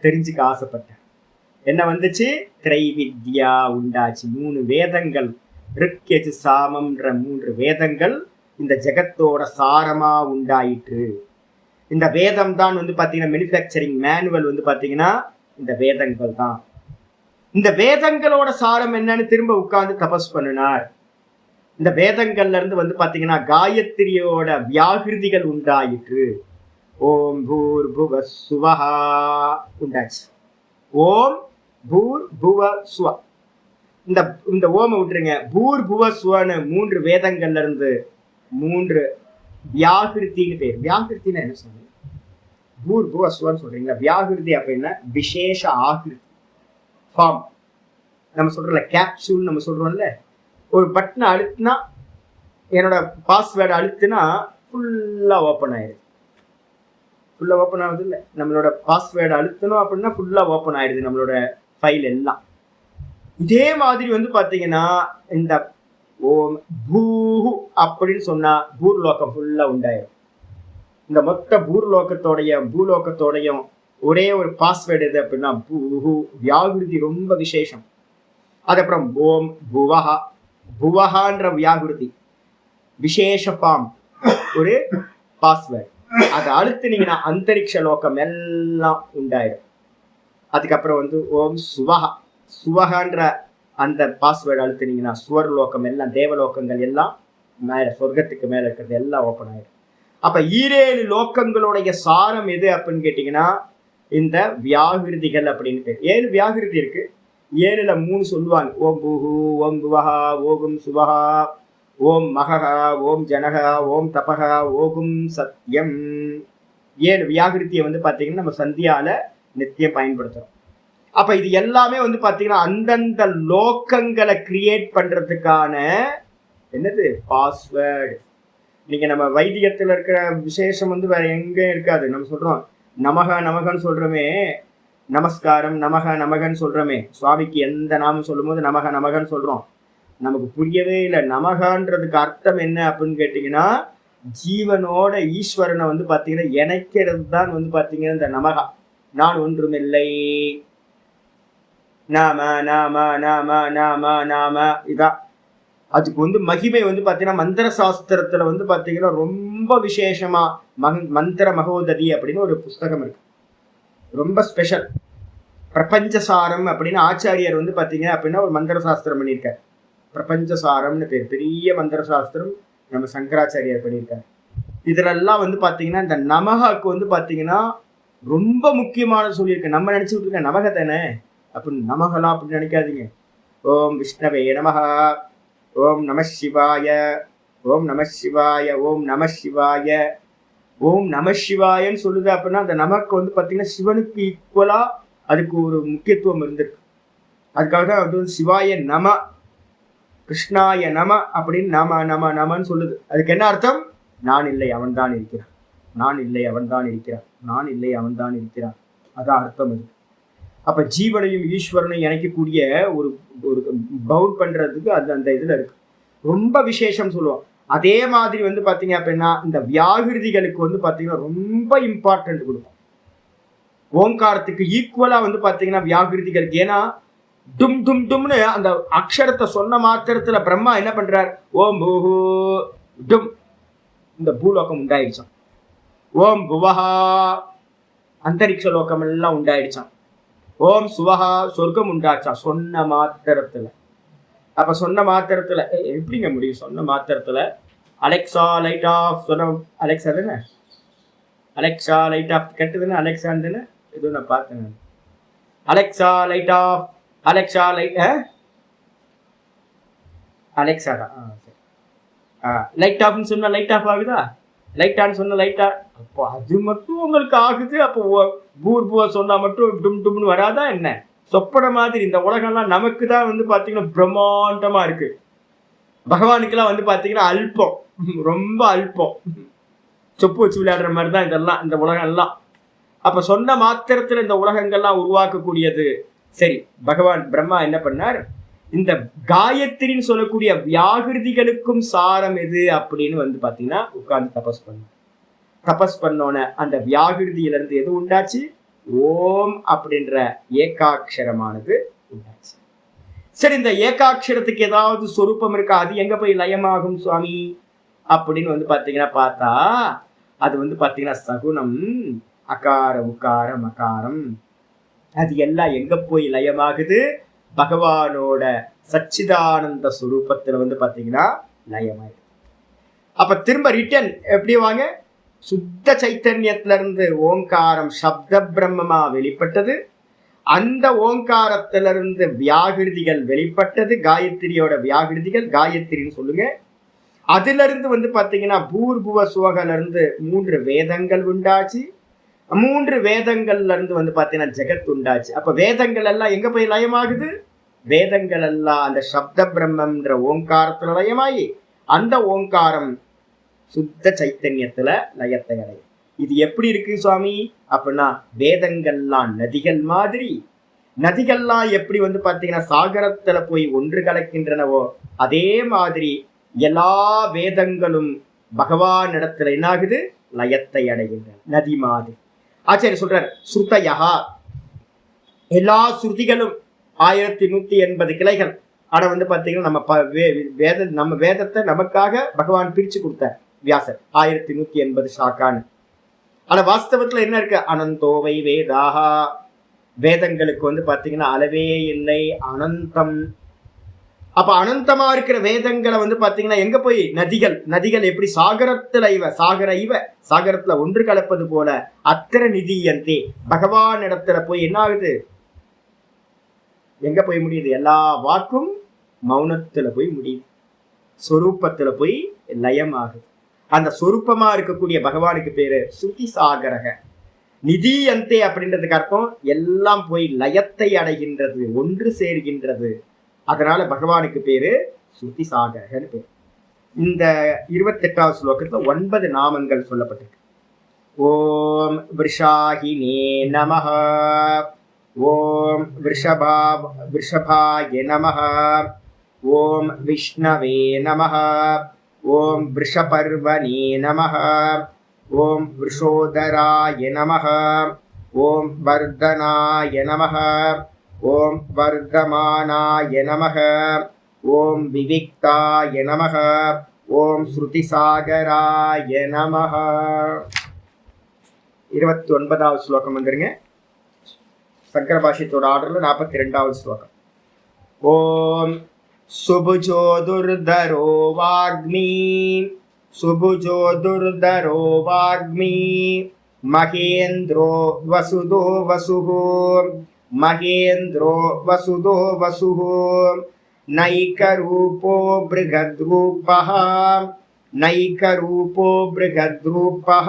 தெரிஞ்சுக்க ஆசைப்பட்டேன். என்ன வந்துச்சு, திரைவித்யா உண்டாச்சு. 3 வேதங்கள், ரிக்யஜு சாமம்ன்ற 3 வேதங்கள் இந்த ஜெகத்தோட சாரமா உண்டாயிற்று. இந்த வேதம் தான் பாத்தீங்கன்னா மேனுஃபேக்சரிங் மேனுவல் பாத்தீங்கன்னா இந்த வேதங்கள் தான். இந்த வேதங்களோட சாரம் என்னன்னு திரும்ப உட்கார்ந்து தபஸ் பண்ணினார். இந்த வேதங்கள்ல இருந்து வந்து பாத்தீங்கன்னா காயத்ரியோட வியாகிருதிகள் உண்டாயிற்று. ஓம் பூர் புவ சுவஹா உண்டாச்சு. ஓம் பூர் புவ சுவ. இந்த ஓம விட்டுருங்க. பூர் புவ சுவன்னு 3 வேதங்கள்ல இருந்து 3 வியாகிருத்தின்னு பேர். வியாகிருத்தின்னு என்ன சொல்றீங்க? பூர் புவ சுவன்னு சொல்றீங்களா? வியாகிருதி அப்படின்னா விசேஷ ஆகிருதி ஃபார்ம். நம்ம சொல்றோம்ல கேப்சூல், நம்ம சொல்றோம்ல, ஒரு பட்டனை அழுத்தினா, என்னோட பாஸ்வேர்டு அழுத்தினா ஃபுல்லா ஓப்பன் ஆயிடுது. ஃபுல்லா ஓப்பன் ஆகுது இல்லை? நம்மளோட பாஸ்வேர்டு அழுத்தணும் அப்படின்னா ஃபுல்லா ஓப்பன் ஆயிடுது நம்மளோட ஃபைல் எல்லாம். இதே மாதிரி வந்து பாத்தீங்கன்னா இந்த ஓம் பூஹு அப்படின்னு சொன்னா பூர்லோகம் ஃபுல்லா உண்டாயிரும். இந்த மொத்த பூலோகத்தோடையும் ஒரே ஒரு பாஸ்வேர்டு எது அப்படின்னா பூஹு. வியாகிருதி ரொம்ப விசேஷம். அதுக்கப்புறம் ஓம் புவஹா. புவஹான்ற வியாகிருதி விசேஷ ஃபார்ம், ஒரு பாஸ்வேர்டு. அதை அழுத்துனீங்கன்னா அந்தரிக்ஷ லோகம் எல்லாம் உண்டாயிடும். அதுக்கப்புறம் வந்து ஓம் சுவஹா. சுவஹான்ற அந்த பாஸ்வேர்டு அழுத்துனீங்கன்னா சுவர் லோகம் எல்லாம், தேவலோகங்கள் எல்லாம் மேல, சொர்க்கத்துக்கு மேல இருக்கிறது எல்லாம் ஓப்பன் ஆயிடும். அப்ப 7 லோகங்களுடைய சாரம் எது அப்படின்னு கேட்டீங்கன்னா இந்த வியாகிருதிகள் அப்படின்னு பேர். 7 வியாகிருதி இருக்கு. 7ல 3 சொல்லுவாங்க. ஓம் பூஹு, ஓம் புவஹா, ஓகும் சுவஹா, ஓம் மகஹா, ஓம் ஜனஹா, ஓம் தபஹா, ஓகும் சத்யம். 7 வியாகிருத்தியை வந்து பாத்தீங்கன்னா நம்ம சந்தியால நித்தியம் பயன்படுத்துறோம். அப்ப இது எல்லாமே வந்து பாத்தீங்கன்னா அந்தந்த லோகங்களை கிரியேட் பண்றதுக்கான என்னது பாஸ்வேர்டு. நீங்க நம்ம வைத்தியத்துல இருக்கிற விசேஷம் வந்து வேற எங்க இருக்காது. நம்ம சொல்றோம் நமகன்னு சொல்றோமே, நமஸ்காரம் நமகன்னு சொல்றோமே, சுவாமிக்கு எந்த நாமம் சொல்லும் போது நமகன்னு சொல்றோம். நமக்கு புரியவே இல்லை நமகன்றதுக்கு அர்த்தம் என்ன அப்படின்னு கேட்டீங்கன்னா ஜீவனோட ஈஸ்வரனை வந்து பாத்தீங்கன்னா இணைக்கிறது தான் வந்து பாத்தீங்கன்னா இந்த நமகா. நான் ஒன்றுமில்லை, நாம நாம நாம நாம நாம இதான். அதுக்கு வந்து மகிமை வந்து பாத்தீங்கன்னா மந்திர சாஸ்திரத்துல வந்து பாத்தீங்கன்னா ரொம்ப விசேஷமா மந்திர மகோததி அப்படின்னு ஒரு புஸ்தகம் இருக்கு, ரொம்ப ஸ்பெஷல். பிரபஞ்சசாரம் அப்படின்னு ஆச்சாரியர் வந்து பாத்தீங்க அப்படின்னா ஒரு மந்திர சாஸ்திரம் பண்ணியிருக்காரு. பிரபஞ்சசாரம்னு பேர், பெரிய மந்திர சாஸ்திரம் நம்ம சங்கராச்சாரியர் பண்ணியிருக்காரு. இதுலெல்லாம் வந்து பாத்தீங்கன்னா இந்த நமகாக்கு வந்து பாத்தீங்கன்னா ரொம்ப முக்கியமான சொல்லியிருக்கு. நம்ம நினைச்சுட்டு இருக்க நமக தானே அப்படின்னு, நமகலாம் அப்படின்னு நினைக்காதீங்க. ஓம் விஷ்ணவே நமஹ, ஓம் நம சிவாய, ஓம் நம சிவாய, ஓம் நம சிவாய, ஓம் நம சிவாயன்னு சொல்லுது அப்படின்னா அந்த நமக்கு வந்து பாத்தீங்கன்னா சிவனுக்கு ஈக்குவலா அதுக்கு ஒரு முக்கியத்துவம் இருந்திருக்கு. அதுக்காக தான் அது வந்து சிவாய நம, கிருஷ்ணாய நம அப்படின்னு நம நம நமன்னு சொல்லுது. அதுக்கு என்ன அர்த்தம்? நான் இல்லை அவன் தான் இருக்கிறான், நான் இல்லை அவன் தான் இருக்கிறான், நான் இல்லை அவன் தான் இருக்கிறான். அதான் அர்த்தம் அது. அப்ப ஜீவனையும் ஈஸ்வரனையும் இணைக்கக்கூடிய ஒரு ஒரு பவுண்ட் பண்றதுக்கு அது அந்த இதுல இருக்கு, ரொம்ப விசேஷம் சொல்லுவோம். அதே மாதிரி வந்து பாத்தீங்க அப்படின்னா இந்த வியாகிருதிகளுக்கு வந்து பாத்தீங்கன்னா ரொம்ப இம்பார்ட்டன்ட் கொடுக்கும். ஓங்காரத்துக்கு ஈக்குவலா வந்து பாத்தீங்கன்னா வியாகிருதிகளுக்கு. ஏன்னா டும் டும் டும்னு அந்த அக்ஷரத்தை சொன்ன மாத்திரத்துல பிரம்மா என்ன பண்றார்? ஓம் பூஹு டும், இந்த பூலோகம் உண்டாயிடுச்சான். ஓம் புவஹா, அந்தரிக்ஷ லோகம் எல்லாம் உண்டாயிடுச்சான். ஓம் சுவஹா, சொர்க்கம் உண்டாச்சா சொன்ன மாத்திரத்துல. அப்ப சொன்ன மாத்திரத்துல எப்படிங்க முடியும்? சொன்ன மாத்திரத்துல அலெக்சா லைட் ஆஃப் சொன்ன, அலெக்சா தானே, அலெக்சா லைட் ஆஃப் கெட்டதுன்னு அலெக்சான்னு தானே இது நான் பார்த்தேன். Alexa light off, Alexa light, Alexa தான் லைட் ஆஃப்னு சொன்னா லைட் ஆஃப் ஆகுதா? லைட் ஆன்னு சொன்னா லைட் ஆஃப், அப்போ அது மட்டும் உங்களுக்கு ஆகுது. அப்போ பூர்புவ சொன்னா மட்டும் டும் டும்னு வராதா என்ன? சொப்பட மாதிரி இந்த உலகம்லாம் நமக்கு தான் வந்து பாத்தீங்கன்னா பிரம்மாண்டமா இருக்கு. பகவானுக்கெல்லாம் வந்து பாத்தீங்கன்னா அல்பம், ரொம்ப அல்பம், சொப்பு வச்சு விளையாடுற மாதிரி தான் இதெல்லாம், இந்த உலகம் எல்லாம். அப்ப சொன்ன மாத்திரத்துல இந்த உலகங்கள்லாம் உருவாக்கக்கூடியது. சரி, பகவான் பிரம்மா என்ன பண்ணார்? இந்த காயத்ரின்னு சொல்லக்கூடிய வியாகிருதிகளுக்கும் சாரம் எது அப்படின்னு வந்து பாத்தீங்கன்னா உட்கார்ந்து தபஸ் பண்ண. தபஸ் பண்ணோன அந்த வியாகிருதியில இருந்து எது உண்டாச்சு? ஓம் அப்படின்ற ஏகாட்சரமானது உண்டாச்சு. சரி, இந்த ஏகாட்சரத்துக்கு ஏதாவது சொரூபம் இருக்கா? அது எங்க போய் லயமாகும் சுவாமி அப்படின்னு வந்து பாத்தீங்கன்னா பார்த்தா அது வந்து பாத்தீங்கன்னா சகுனம், அகார உக்கார மகாரம், அது எல்லாம் எங்க போய் லயமாகுது? பகவானோட சச்சிதானந்த சுரூபத்துல வந்து பாத்தீங்கன்னா லயமாகுது. அப்ப திரும்ப ரிட்டர்ன் எப்படி வாங்க? சுத்த சைத்தன்யத்துல இருந்து ஓங்காரம் சப்த பிரம்மமா வெளிப்பட்டது. அந்த ஓங்காரத்திலிருந்து வியாகிருதிகள் வெளிப்பட்டது. காயத்ரியோட வியாகிருதிகள் காயத்ரின்னு சொல்லுங்க. அதுல இருந்து வந்து பாத்தீங்கன்னா பூர்புவ சுவகல இருந்து 3 வேதங்கள் உண்டாச்சு. 3 வேதங்கள்ல இருந்து வந்து பாத்தீங்கன்னா ஜெகத் உண்டாச்சு. அப்ப வேதங்கள் எல்லாம் எங்க போய் லயமாகுது? வேதங்கள் எல்லாம் அந்த சப்த பிரம்மன்ற ஓங்காரத்துல லயமாயி அந்த ஓங்காரம் சுத்த சைத்தன்யத்துல லயத்தை அடையும். இது எப்படி இருக்கு சுவாமி அப்படின்னா, வேதங்கள்லாம் நதிகள் மாதிரி, நதிகள்லாம் எப்படி வந்து பாத்தீங்கன்னா சாகரத்துல போய் ஒன்று கலக்கின்றனவோ அதே மாதிரி எல்லா வேதங்களும் பகவான் இடத்துல என்ன ஆகுது? லயத்தை அடைகின்றன, நதி மாதிரி. ஆச்சாரிய சொல்றார், ஸ்ருதயா எல்லா ஸ்ருதிகளும் 1180 கிளைகள். ஆனா வந்து பாத்தீங்கன்னா நம்ம வேதத்தை நமக்காக பகவான் பிரிச்சு கொடுத்தார் வியாசர் 1180 ஷாக்கான்னு. ஆனா வாஸ்தவத்துல என்ன இருக்கு? அனந்தோவை வேதாகா, வேதங்களுக்கு வந்து பாத்தீங்கன்னா அளவே இல்லை, அனந்தம். அப்ப அனந்தமா இருக்கிற வேதங்களை வந்து பாத்தீங்கன்னா எங்க போய்? நதிகள். நதிகள் எப்படி? சாகரத்துல சாகரத்துல ஒன்று கலப்பது போல அத்திர நிதியந்தே பகவான் இடத்துல போய் என்ன ஆகுது? எங்க போய் முடியுது? எல்லா வாக்கும் மௌனத்துல போய் முடியுது, சொரூபத்துல போய் லயம் ஆகுது. அந்த சொரூபமா இருக்கக்கூடிய பகவானுக்கு பேரு சுத்தி சாகரக. நிதி அந்தே அப்படின்றதுக்கு அர்த்தம் எல்லாம் போய் லயத்தை அடைகின்றது, ஒன்று சேர்கின்றது. அதனால பகவானுக்கு பேரு சுத்தி சாகரகன்னு பேரு. இந்த 28வது ஸ்லோகத்துல 9 நாமங்கள் சொல்லப்பட்டிருக்கு. ஓம் விருஷாஹினே நமஹ, ஓம் விருஷபாய நமஹ, ஓம் விஷ்ணவே நமஹ, ஓம் விருஷபர்வணே நமஹ, ஓம் விருஷோதராய நமஹ, ஓம் வர்தனாய நமஹ, ஓம் வர்தமானாய நமஹ, ஓம் விவிக்தாய நமஹ, ஓம் ஸ்ருதிசாகராய நமஹ. 29வது ஸ்லோகம் வந்துருங்க. சங்கர பாஷ்யத்தோட ஆர்டர்ல 42வது ஸ்லோகம். ஓம் சுபுஜோ துர்தரோ வாக்மி, சுபுஜோ துர்தரோ வாக்மி, மகேந்திரோ வசுதோ வசுஹோ, மகேந்திரோ வசுதோ வசுஹோ, நைகரூபோ ப்ருகத்ரூபஹ, நைகரூபோ ப்ருகத்ரூபஹ,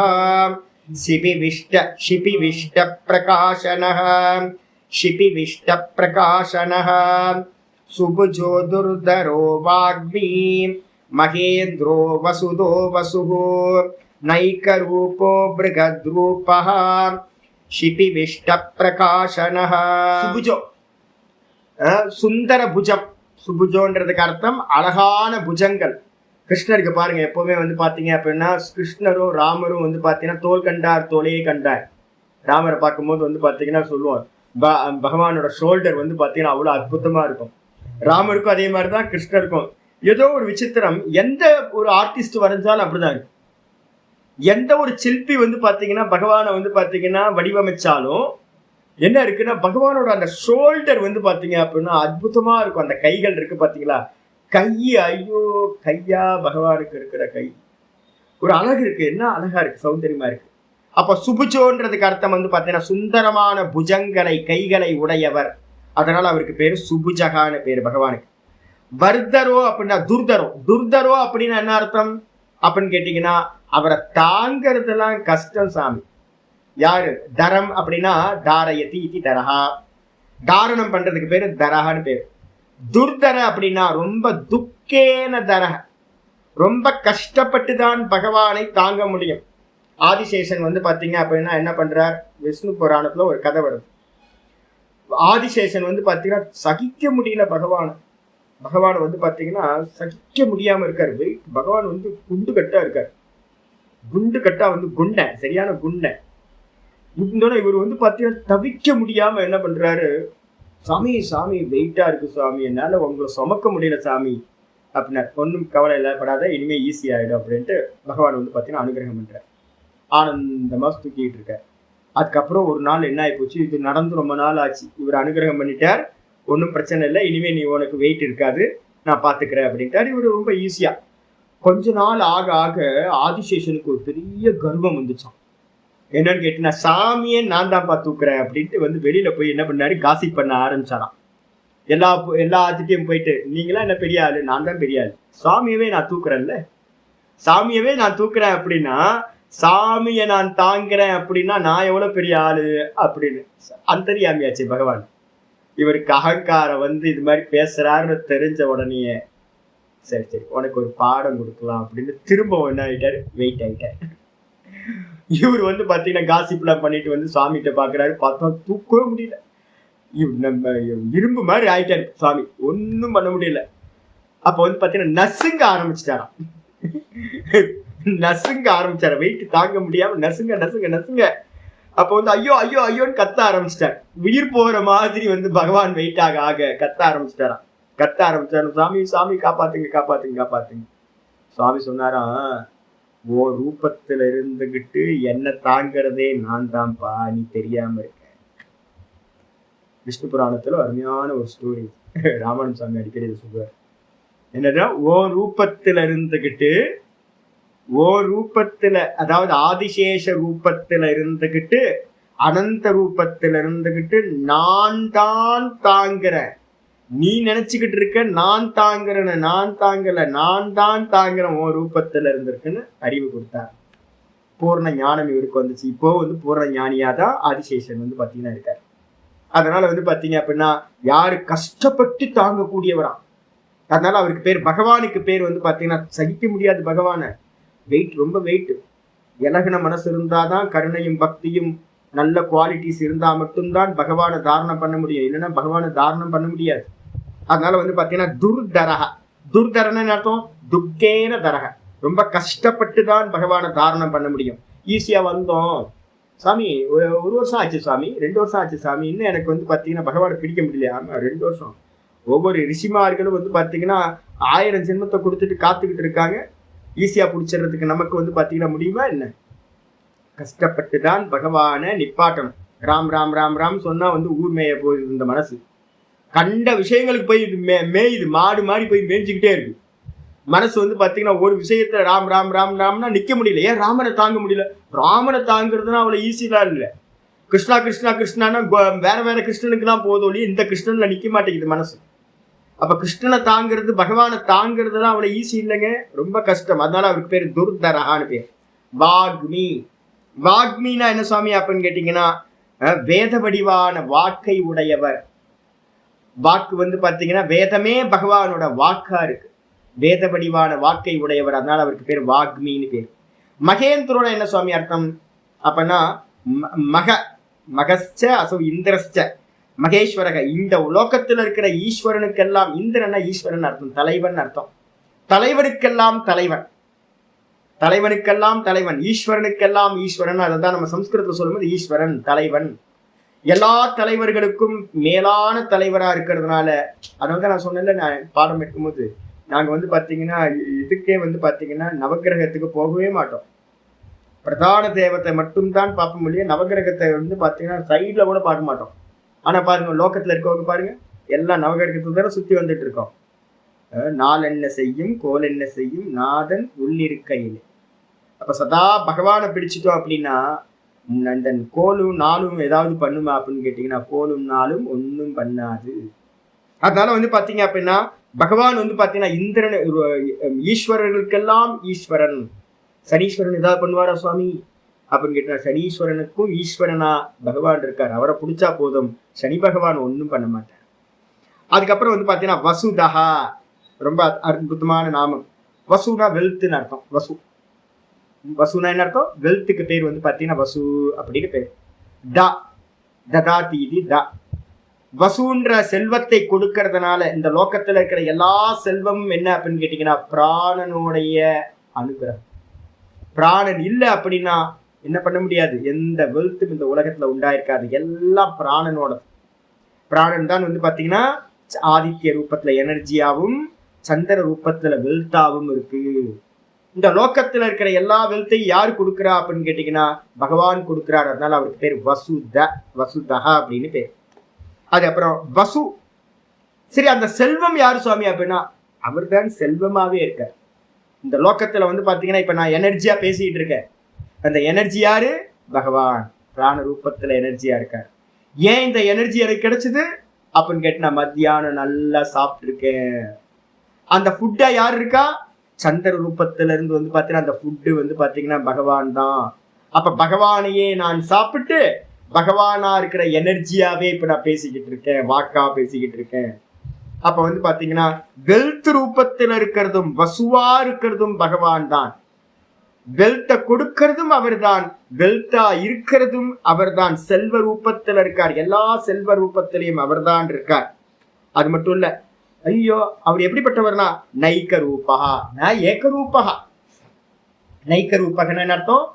शिपिविष्ट प्रकाशनः, शिपिविष्ट प्रकाशनः, सुभुजो दुर्धरो वाग्मी, महेन्द्रो वसुदो वसुः, नैकरूपो बृहद्रूपः, शिपिविष्ट प्रकाशनः. सुभुजो சுந்தர புஜம். சுபுஜோன்றதுக்கு அர்த்தம் அழகான புஜங்கள். கிருஷ்ணருக்கு பாருங்க, எப்பவுமே வந்து பாத்தீங்க அப்படின்னா கிருஷ்ணரும் ராமரும் வந்து பாத்தீங்கன்னா தோல் கண்டார் தோலே கண்டார். ராமரை பார்க்கும்போது வந்து பாத்தீங்கன்னா சொல்லுவார், பகவானோட ஷோல்டர் வந்து பாத்தீங்கன்னா அவ்வளவு அற்புதமா இருக்கும். ராமருக்கும் அதே மாதிரிதான் கிருஷ்ணருக்கும். ஏதோ ஒரு விசித்திரம், எந்த ஒரு ஆர்டிஸ்ட் வரைஞ்சாலும் அப்படிதான் இருக்கு. எந்த ஒரு சிற்பி வந்து பாத்தீங்கன்னா பகவானை வந்து பாத்தீங்கன்னா வடிவமைச்சாலும் என்ன இருக்குன்னா பகவானோட அந்த ஷோல்டர் வந்து பாத்தீங்க அப்படின்னா அற்புதமா இருக்கும். அந்த கைகள் இருக்கு பாத்தீங்களா, கை, ஐயோ கையா பகவானுக்கு இருக்கிற கை ஒரு அழகு இருக்கு, என்ன அழகா இருக்கு, சௌந்தரியமா இருக்கு. அப்ப சுபுஜோன்றதுக்கு அர்த்தம் வந்து பாத்தீங்கன்னா சுந்தரமான புஜங்களை கைகளை உடையவர். அதனால அவருக்கு பேரு சுபுஜகான்னு பேரு பகவானுக்கு. வர்தரோ அப்படின்னா துர்தரோ. துர்தரோ அப்படின்னா என்ன அர்த்தம் அப்படின்னு கேட்டீங்கன்னா அவரை தாங்கிறதுலாம் கஷ்டம் சாமி. யாரு? தரம் அப்படின்னா தாரயதி இதி தரஹா, தாரணம் பண்றதுக்கு பேரு தரஹான்னு பேரு. துர்தர அப்படின்னா ரொம்ப துக்கேன தரஹ, ரொம்ப கஷ்டப்பட்டு தான் பகவானை தாங்க முடியும். ஆதிசேஷன் வந்து பாத்தீங்க அப்படின்னா என்ன பண்றார்? விஷ்ணு புராணத்துல ஒரு கதை வருது. ஆதிசேஷன் வந்து பாத்தீங்கன்னா சகிக்க முடியல பகவான் வந்து பாத்தீங்கன்னா சகிக்க முடியாம இருக்காரு. பகவான் வந்து குண்டு கட்டா இருக்காரு. குண்டு கட்டா வந்து குண்டை, சரியான குண்டை. இவர் வந்து பாத்தீங்கன்னா தவிக்க முடியாம என்ன பண்றாரு? சாமி சாமி வெயிட்டா இருக்கு சாமி, என்னால உங்களை சுமக்க முடியல சாமி அப்படின்னா, ஒன்றும் கவலை இல்லை படாத, இனிமே ஈஸி ஆயிடும் அப்படின்ட்டு பகவான் வந்து பாத்தீங்கன்னா அனுகிரகம் பண்றார். ஆனந்தமா தூக்கிட்டு இருக்கார். அதுக்கப்புறம் ஒரு நாள் என்ன ஆகி போச்சு, இது நடந்து ரொம்ப நாள் ஆச்சு, இவர் அனுகிரகம் பண்ணிட்டார், ஒன்றும் பிரச்சனை இல்லை, இனிமே நீ உனக்கு வெயிட் இருக்காது, நான் பார்த்துக்கிறேன் அப்படின்ட்டார். இவர் ரொம்ப ஈஸியா. கொஞ்ச நாள் ஆக ஆக ஆதிசேஷனுக்கு ஒரு பெரிய கர்வம் வந்துச்சான். என்னன்னு கேட்டீங்கன்னா, சாமியே நான் தான்ப்பா தூக்குறேன் அப்படின்ட்டு வந்து வெளியில போய் என்ன பண்ணாரு, காசிப் பண்ண ஆரம்பிச்சாராம். எல்லாத்துட்டையும் போயிட்டு, நீங்களா என்ன பெரிய ஆளு, நான் தான் பெரிய ஆளு, சாமியவே நான் தூக்குறேன்ல, சாமியவே நான் தூக்குறேன் அப்படின்னா, சாமியை நான் தாங்குறேன் அப்படின்னா நான் எவ்வளவு பெரிய ஆளு அப்படின்னு அந்தரியாமியாச்சு பகவான். இவருக்கு அகங்காரம் வந்து இது மாதிரி பேசுறாருன்னு தெரிஞ்ச உடனே, சரி சரி உனக்கு ஒரு பாடம் கொடுக்கலாம் அப்படின்னு திரும்ப என்ன ஆயிட்டாரு, வெயிட் ஆயிட்டாரு. இவர் வந்து பாத்தீங்கன்னா காசிப்லாம் பண்ணிட்டு வந்து சாமிகிட்ட பாக்குறாரு, பார்த்தா தூக்கவே முடியல, நம்ம இரும்பு மாதிரி ஆயிட்டாரு சாமி, ஒன்னும் பண்ண முடியல. அப்ப வந்து பாத்தீங்கன்னா நசுங்க ஆரம்பிச்சிட்டாராம். நசுங்க ஆரம்பிச்சாரு, வெயிட் தாங்க முடியாம நசுங்க நசுங்க நசுங்க. அப்ப வந்து ஐயோ ஐயோ ஐயோன்னு கத்த ஆரம்பிச்சிட்டார். உயிர் போகிற மாதிரி வந்து பகவான் வெயிட் ஆக ஆக கத்த ஆரம்பிச்சிட்டாராம். கத்த ஆரம்பிச்சாரு, சாமி சாமி காப்பாத்துங்க காப்பாத்துங்க காப்பாத்துங்க. சுவாமி சொன்னாராம், ஓ ரூபத்துல இருந்துகிட்டு என்ன தாங்கிறதே நான் தான்ப்பா, நீ தெரியாம இருக்க. விஷ்ணு புராணத்துல அருமையான ஒரு ஸ்டோரி, ராமானந்த சுவாமி அடிக்கடி சொல்லுவார். என்னன்னா, ஓ ரூபத்துல இருந்துகிட்டு, ஓ ரூபத்துல, அதாவது ஆதிசேஷ ரூபத்துல இருந்துகிட்டு, அனந்த ரூபத்துல இருந்துகிட்டு நான் தான் தாங்குறேன், நீ நினைச்சுக்கிட்டு இருக்க நான் தாங்குறேன்னு, நான் தாங்கல, நான் தான் தாங்குறேன் ஓ ரூபத்துல இருந்திருக்குன்னு அறிவு கொடுத்தார். பூர்ண ஞானம் இவருக்கு வந்துச்சு. இப்போ வந்து பூர்ண ஞானியா தான் ஆதிசேஷன் வந்து பாத்தீங்கன்னா இருக்காரு. அதனால வந்து பாத்தீங்க அப்படின்னா யாரு கஷ்டப்பட்டு தாங்கக்கூடியவரா, அதனால அவருக்கு பேர், பகவானுக்கு பேர் வந்து பாத்தீங்கன்னா சகிக்க முடியாது பகவான, வெயிட் ரொம்ப வெயிட். இலகுன மனசு இருந்தாதான், கருணையும் பக்தியும் நல்ல குவாலிட்டிஸ் இருந்தா மட்டும்தான் பகவானை தாரணம் பண்ண முடியும், இல்லைன்னா பகவானை தாரணம் பண்ண முடியாது. அதனால வந்து பாத்தீங்கன்னா துர்தரக, துர்தரன்னு அர்த்தம் துக்கேன தரக, ரொம்ப கஷ்டப்பட்டு தான் பகவானை தாரணம் பண்ண முடியும். ஈஸியா வந்தோம் சாமி, ஒரு வருஷம் ஆச்சு சாமி, 2 வருஷம் ஆச்சு சாமி, இன்னும் எனக்கு வந்து பாத்தீங்கன்னா பகவானை பிடிக்க முடியல. ஆமா 2 வருஷம். ஒவ்வொரு ரிஷிமார்களும் வந்து பாத்தீங்கன்னா 1000 ஜென்மத்தை கொடுத்துட்டு காத்துக்கிட்டு இருக்காங்க. ஈஸியா பிடிச்சிடறதுக்கு நமக்கு வந்து பாத்தீங்கன்னா முடியுமா என்ன? கஷ்டப்பட்டு தான் பகவானை நிப்பாட்டணும். ராம் ராம் ராம் ராம் சொன்னா வந்து ஊர் மேய போகுது இந்த மனசு, கண்ட விஷயங்களுக்கு போய் மேயுது, மாடு மாறி போய் மேய்ஞ்சிக்கிட்டே இருக்கு மனசு. வந்து பாத்தீங்கன்னா ஒரு விஷயத்துல ராம் ராம் ராம் ராம்னா நிக்க முடியல. ஏன் ராமனை தாங்க முடியல? ராமனை தாங்கிறதுனா அவ்வளவு ஈஸிலாம் இல்லை. கிருஷ்ணா கிருஷ்ணா கிருஷ்ணானா வேற வேற கிருஷ்ணனுக்குலாம் போதோலி, இந்த கிருஷ்ணன்ல நிக்க மாட்டேங்குது மனசு. அப்ப கிருஷ்ணனை தாங்கிறது, பகவானை தாங்கிறதுலாம் அவ்வளவு ஈஸி இல்லைங்க, ரொம்ப கஷ்டம். அதனால அவருக்கு பேர் துர்தரகான்னு பேர். வாக்மி, வாக்மினா என்ன சுவாமி அப்படின்னு கேட்டீங்கன்னா, வேத வடிவான வாக்கை உடையவர். வாக்கு வந்து பாத்தீங்கன்னா வேதமே பகவானோட வாக்கா இருக்கு, வேத வடிவான வாக்கை உடையவர். அதனால அவருக்கு பேர் வாக்மின்னு பேர். மகேந்திரோட என்ன சுவாமி அர்த்தம் அப்பன்னா, மக மகஸ்ச அசோ இந்திரஸ்ச மகேஸ்வரக, இந்த உலோகத்தில் இருக்கிற ஈஸ்வரனுக்கெல்லாம், இந்திரன்னா ஈஸ்வரன் அர்த்தம், தலைவன் அர்த்தம். தலைவனுக்கெல்லாம் தலைவன், தலைவனுக்கெல்லாம் தலைவன், ஈஸ்வரனுக்கெல்லாம் ஈஸ்வரன். அதான் நம்ம சம்ஸ்கிருதத்துல சொல்லும்போது ஈஸ்வரன் தலைவன், எல்லா தலைவர்களுக்கும் மேலான தலைவரா இருக்கிறதுனால. அதனால நான் சொன்னேன்ல, நான் பாடம் எடுக்கும்போது நாங்க வந்து பாத்தீங்கன்னா இதுக்கே வந்து பாத்தீங்கன்னா நவகிரகத்துக்கு போகவே மாட்டோம், பிரதான தேவத்தை மட்டும்தான் பார்ப்போம் இல்லையா. நவகிரகத்தை வந்து பாத்தீங்கன்னா சைட்ல கூட பார்க்க மாட்டோம். ஆனா பாருங்க, லோகத்துல இருக்கவங்க பாருங்க, எல்லாம் நவகிரகத்துல தானே சுத்தி வந்துட்டு இருக்கோம். நாள் என்ன செய்யும் கோல் என்ன செய்யும் நாதன் உள்ளிருக்கையில். அப்ப சதா பகவானை பிடிச்சிட்டோம் அப்படின்னா இந்த கோலும் நாளும் ஏதாவது பண்ணுமா அப்படின்னு கேட்டீங்கன்னா, கோலும் நாளும் ஒன்னும் பண்ணாது. அதனால வந்து பாத்தீங்க அப்படின்னா பகவான் வந்து பாத்தீங்கன்னா இந்திரன், ஈஸ்வரர்களுக்கெல்லாம் ஈஸ்வரன். சனீஸ்வரன் ஏதாவது பண்ணுவாரா சுவாமி அப்படின்னு கேட்டா, சனீஸ்வரனுக்கும் ஈஸ்வரனா பகவான் இருக்கார், அவரை பிடிச்சா போதும், சனி பகவான் ஒன்றும் பண்ண மாட்டார். அதுக்கப்புறம் வந்து பாத்தீங்கன்னா வசுதஹா, ரொம்ப அற்புதமான நாமம். வசுனா வெல்த்னு அர்த்தம். வசு, வசுனா என்ன அர்த்தம்? வெல்த்துக்கு பேர் வந்து பாத்தீங்கன்னா வசு அப்படின்னு பேர். த ததாதீதி த, வசுன்ற செல்வத்தை கொடுக்கறதுனால இந்த லோகத்துல இருக்கிற எல்லா செல்வமும் என்ன அப்படின்னு கேட்டீங்கன்னா பிராணனுடைய அனுகிரகம். பிராணன் இல்லை அப்படின்னா என்ன பண்ண முடியாது, எந்த வெல்த்தும் இந்த உலகத்துல உண்டாயிருக்காது, எல்லாம் பிராணனோட. பிராணன் தான் வந்து பாத்தீங்கன்னா ஆதித்ய ரூபத்துல எனர்ஜியாவும், சந்திர ரூபத்துல வெல்த்தாவும் இருக்கு. இந்த லோக்கத்துல இருக்கிற எல்லா வெல்த்தையும் யாரு கொடுக்குறா அப்படின்னு கேட்டீங்கன்னா பகவான் கொடுக்குறாரு. அதனால அவருக்கு பேர் வசுதா அப்படின்னு பேர். அது அப்புறம் வசு. சரி, அந்த செல்வம் யாரு சுவாமி அப்படின்னா அவர் தான் செல்வமாவே இருக்கார். இந்த லோக்கத்துல பாத்தீங்கன்னா இப்ப நான் எனர்ஜியா பேசிட்டு இருக்கேன். அந்த எனர்ஜி யாரு? பகவான் பிராண ரூபத்துல எனர்ஜியா இருக்கார். ஏன் இந்த எனர்ஜி எனக்கு கிடைச்சது அப்படின்னு கேட்டு நான் மத்தியானம் நல்லா சாப்பிட்டு இருக்கேன். அந்த ஃபுட்டா யாரு இருக்கா? சந்திர ரூபத்துல இருந்து பாத்தீங்கன்னா அந்த ஃபுட்டு பாத்தீங்கன்னா பகவான் தான். அப்ப பகவானையே நான் சாப்பிட்டு பகவானா இருக்கிற எனர்ஜியாவே இப்ப நான் பேசிக்கிட்டு இருக்கேன், வாக்கா பேசிக்கிட்டு இருக்கேன். அப்ப பாத்தீங்கன்னா வெல்த் ரூபத்துல இருக்கிறதும் வசுவா இருக்கிறதும் பகவான் தான். வெல்த்த கொடுக்கிறதும் அவர் தான், வெல்த்தா இருக்கிறதும் அவர் தான். செல்வ ரூபத்துல இருக்கார், எல்லா செல்வ ரூபத்திலையும் அவர் தான் இருக்கார். அது மட்டும் இல்ல, ஐயோ அவர் எப்படிப்பட்டவர்னா நைக்க ரூபகா ஏக ரூபகா. நைக்க ரூபகன்னு என்ன அர்த்தம்?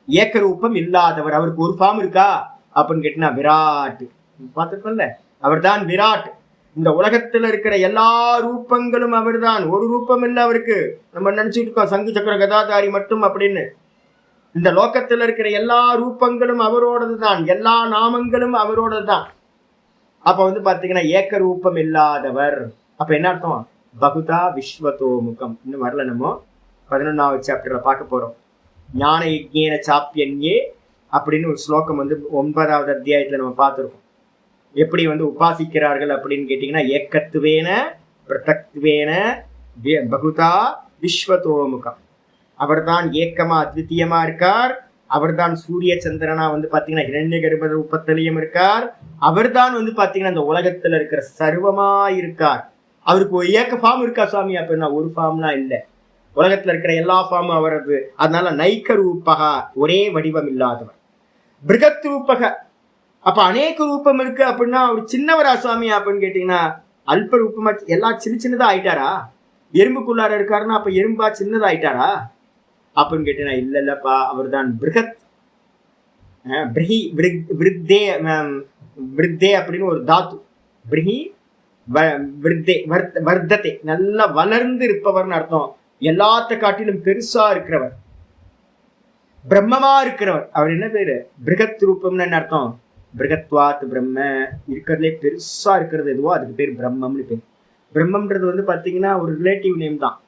ஏக்க ரூபம் இல்லாதவர். அவருக்கு ஒரு ஃபார்ம் இருக்கா அப்படின்னு கேட்டீங்கன்னா விராட். பார்த்துருக்கோம்ல, அவர் தான் விராட். இந்த உலகத்துல இருக்கிற எல்லா ரூபங்களும் அவர் தான், ஒரு ரூபம் இல்லை அவருக்கு. நம்ம நினைச்சிட்டு இருக்கோம் சங்கு சக்கர கதாதாரி மட்டும் அப்படின்னு. இந்த லோகத்துல இருக்கிற எல்லா ரூபங்களும் அவரோடது தான், எல்லா நாமங்களும் அவரோடது தான். அப்ப பாத்தீங்கன்னா ஏக்க ரூபம் இல்லாதவர். அப்ப என்ன அர்த்தம்? பகுதா விஸ்வதோ முகம். இன்னும் வரல, நம்ம 11வது சாப்டர்ல பார்க்க போறோம். ஞான யஜ்ஞேன சாப்பியன்யே அப்படின்னு ஒரு ஸ்லோகம் 9வது அத்தியாயத்துல நம்ம பார்த்துருக்கோம். எப்படி உபாசிக்கிறார்கள் அப்படின்னு கேட்டீங்கன்னா ஏக்கத்துவேன பிரதக்துவேன பகுதா விஸ்வதோமுகம். அவர் தான் ஏக்கமா அத்விதீயமா இருக்கார். அவர் தான் சூரிய சந்திரனா பாத்தீங்கன்னா இரண்ய கர்ப்ப ரூபத்திலையும் இருக்கார். அவர் தான் பாத்தீங்கன்னா இந்த உலகத்துல இருக்கிற சர்வமா இருக்கார். அவருக்கு ஒரு ஏக்க ஃபார்ம் இருக்கா சுவாமி அப்படின்னா ஒரு ஃபார்ம்லாம் இல்லை. உலகத்துல இருக்கிற எல்லா ஃபார்மும் அவரது. அதனால நைக்க ரூபகா, ஒரே வடிவம் இல்லாதவர். பிருகத் ரூபக, அப்ப அநேக ரூபம் இருக்கு அப்படின்னா அவர் சின்னவரா சுவாமி அப்படின்னு கேட்டீங்கன்னா அல்ப ரூபமா எல்லாம் சின்ன சின்னதா ஆயிட்டாரா? எறும்புக்குள்ளார இருக்காருன்னா அப்ப எறும்பா சின்னதா ஆயிட்டாரா அப்படின்னு கேட்டீங்கன்னா இல்ல இல்லப்பா, அவர் தான் பிருகத். விருத்தே அப்படின்னு ஒரு தாத்து. பிரிஹி வர்த்தத்தை, நல்லா வளர்ந்து இருப்பவர்னு அர்த்தம். எல்லாத்த காட்டிலும் பெருசா இருக்கிறவர், பிரம்மமா இருக்கிறவர். அவர் என்ன பேரு? பிருகத் ரூபம்னு என்ன அர்த்தம்? பிருகத்வாத் பிரம்ம, இருக்கிறதுலே பெருசா இருக்கிறது எதுவோ அதுக்கு பேர் பிரம்மம்னு பேர். பிரம்மம்ன்றது பாத்தீங்கன்னா ஒரு ரிலேட்டிவ் நேம் தான்.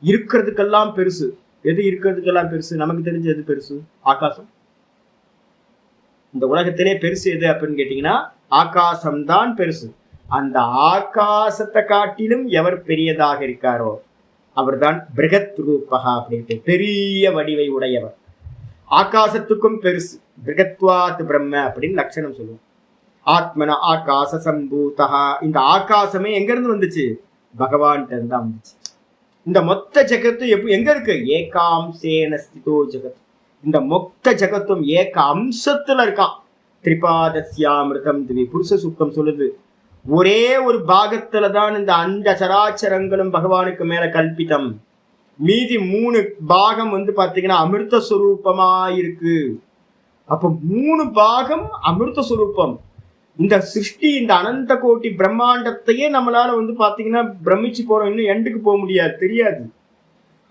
இருக்கிறதுக்கெல்லாம் பெருசு. எது இருக்கிறதுக்கெல்லாம் பெருசு? நமக்கு தெரிஞ்ச எது பெருசு? ஆகாசம். இந்த உலகத்திலே பெருசு எது அப்படின்னு கேட்டீங்கன்னா ஆகாசம்தான் பெருசு. அந்த ஆகாசத்தை காட்டிலும் எவர் பெரியதாக இருக்காரோ அவர் தான் பிருகத் ரூபகா அப்படின்ட்டு, பெரிய வடிவை உடையவர். ஆகாசத்துக்கும் பெருசு. பிருகத்வாத் பிரம்ம அப்படின்னு லட்சணம் சொல்லுவோம். ஆத்மன ஆகாச சம்பூதா. இந்த ஆகாசமே எங்க இருந்து வந்துச்சு? பகவான்கிட்ட இருந்தா வந்துச்சு. இந்த மொத்த ஜகத்து எங்க இருக்கு? ஏகாம்சேன ஸ்திதோ ஜகத். இந்த மொத்த ஜகத்தும் ஏக அம்சத்துல இருக்கான். திரிபாதஸ்யாமிருதம் திவி புருஷ சூக்தம் சொல்லுது. ஒரே ஒரு பாகத்துலதான் இந்த அண்ட சராச்சரங்களும் பகவானுக்கு மேல கல்பிதம். மீதி 3 பாகம் பாத்தீங்கன்னா அமிர்த சுரூபமா இருக்கு. அப்ப 3 பாகம் அமிர்த சுரூபம். இந்த சிருஷ்டி, இந்த அனந்த கோட்டி பிரம்மாண்டத்தையே நம்மளால பாத்தீங்கன்னா பிரமிச்சு போறோம். இன்னும் எண்டுக்கு போக முடியாது, தெரியாது.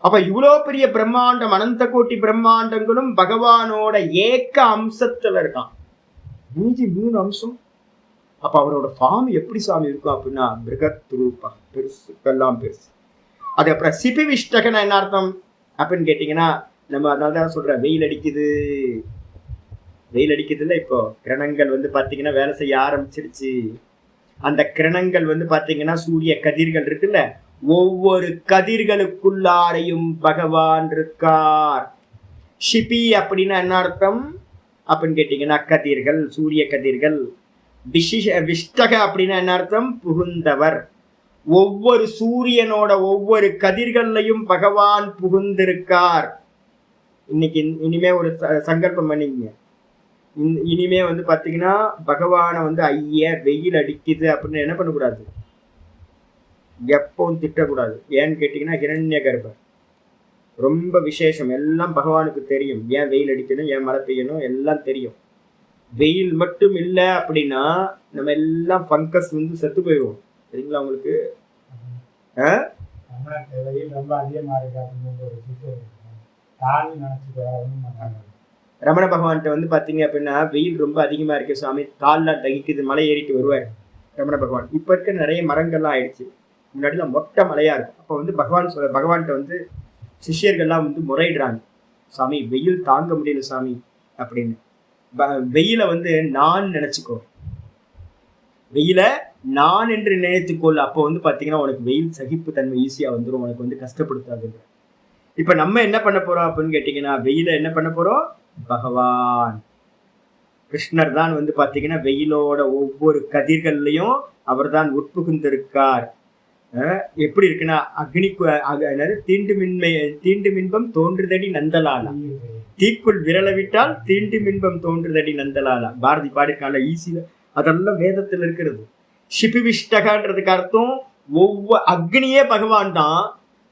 அப்ப இவ்வளவு பெரிய பிரம்மாண்டம், அனந்த கோட்டி பிரம்மாண்டங்களும் பகவானோட ஏக்க அம்சத்துல இருக்கான். மீதி 3 அம்சம். அப்ப அவரோட ஃபார்ம் எப்படி சாமி இருக்கும் அப்படின்னா பிருகத் ரூபம், பெருசுக்கெல்லாம் பெருசு. அது அப்புறம் சிபிவிஷ்டகன் என்ன அர்த்தம் அப்படின்னு கேட்டீங்கன்னா நம்ம அதனாலதான் சொல்ற வெயில் அடிக்குது. வெயில் அடிக்குதுல்ல, இப்போ கிரணங்கள் பாத்தீங்கன்னா வேலை செய்ய ஆரம்பிச்சிருச்சு. அந்த கிரணங்கள் பாத்தீங்கன்னா சூரிய கதிர்கள் இருக்குல்ல, ஒவ்வொரு கதிர்களுக்குள்ளாரையும் பகவான் இருக்கார். ஷிபி அப்படின்னா என்ன அர்த்தம் அப்படின்னு கேட்டீங்கன்னா கதிர்கள், சூரிய கதிர்கள். விஷ்டக அப்படின்னா என்ன அர்த்தம்? புகுந்தவர். ஒவ்வொரு சூரியனோட ஒவ்வொரு கதிர்கள்லையும் பகவான் புகுந்திருக்கார். இனிமே ஒரு சங்கல்பம் பண்ணிங்க. இனிமே பாத்தீங்கன்னா பகவானை ஐய வெயில் அடிக்குது அப்படின்னு என்ன பண்ணக்கூடாது, எப்பவும் திட்டக்கூடாது. ஏன்னு கேட்டீங்கன்னா ஹிரண்ய கர்ப்பர் ரொம்ப விசேஷம். எல்லாம் பகவானுக்கு தெரியும். ஏன் வெயில் அடிக்கணும், ஏன் மழை பெய்யணும், எல்லாம் தெரியும். வெயில் மட்டும் இல்லை அப்படின்னா நம்ம எல்லாம் பங்கஸ் செத்து போயிடுவோம். சரிங்களா உங்களுக்கு? ரமண பகவான்கிட்ட வந்து பாத்தீங்க அப்படின்னா வெயில் ரொம்ப அதிகமா இருக்கு சுவாமி, கால்லாம் தகிக்குது, மலை ஏறிட்டு வருவார் ரமண பகவான். இப்ப இருக்க நிறைய மரங்கள்லாம் ஆயிடுச்சு, முன்னாடிலாம் மொட்டை மலையா இருக்கும். அப்ப வந்து பகவான்கிட்ட வந்து சிஷ்யர்கள்லாம் வந்து முறையிடுறாங்க, சாமி வெயில் தாங்க முடியல சாமி அப்படின்னு. வெயில வந்து நான் நினைச்சுக்கோ, வெயில நான் என்று நினைத்துக்கொள், அப்போ வந்து பாத்தீங்கன்னா உனக்கு வெயில் சகிப்பு தன்மை ஈஸியா வந்துடும், உனக்கு வந்து கஷ்டப்படுத்தாது. இப்ப நம்ம என்ன பண்ண போறோம் அப்படின்னு கேட்டீங்கன்னா, வெயில என்ன பண்ண போறோம், பகவான் கிருஷ்ணர் தான் வந்து பாத்தீங்கன்னா வெயிலோட ஒவ்வொரு கதிர்கள்லயும் அவர் தான் உட்புகுந்திருக்கார். எப்படி இருக்குன்னா, அக்னிக்கு தீண்டு மின்பம் தோன்றுதடி நந்தலாலா, தீக்குள் விரலவிட்டால் தீண்டு மின்பம் தோன்றுதடி நந்தலாலா. பாரதி பாடிக்கான ஈஸியில அதெல்லாம் வேதத்தில் இருக்கிறது. ஷிபிவிஷ்டகன்றதுக்கு அர்த்தம் ஒவ்வொரு அக்னியே பகவான் தான்.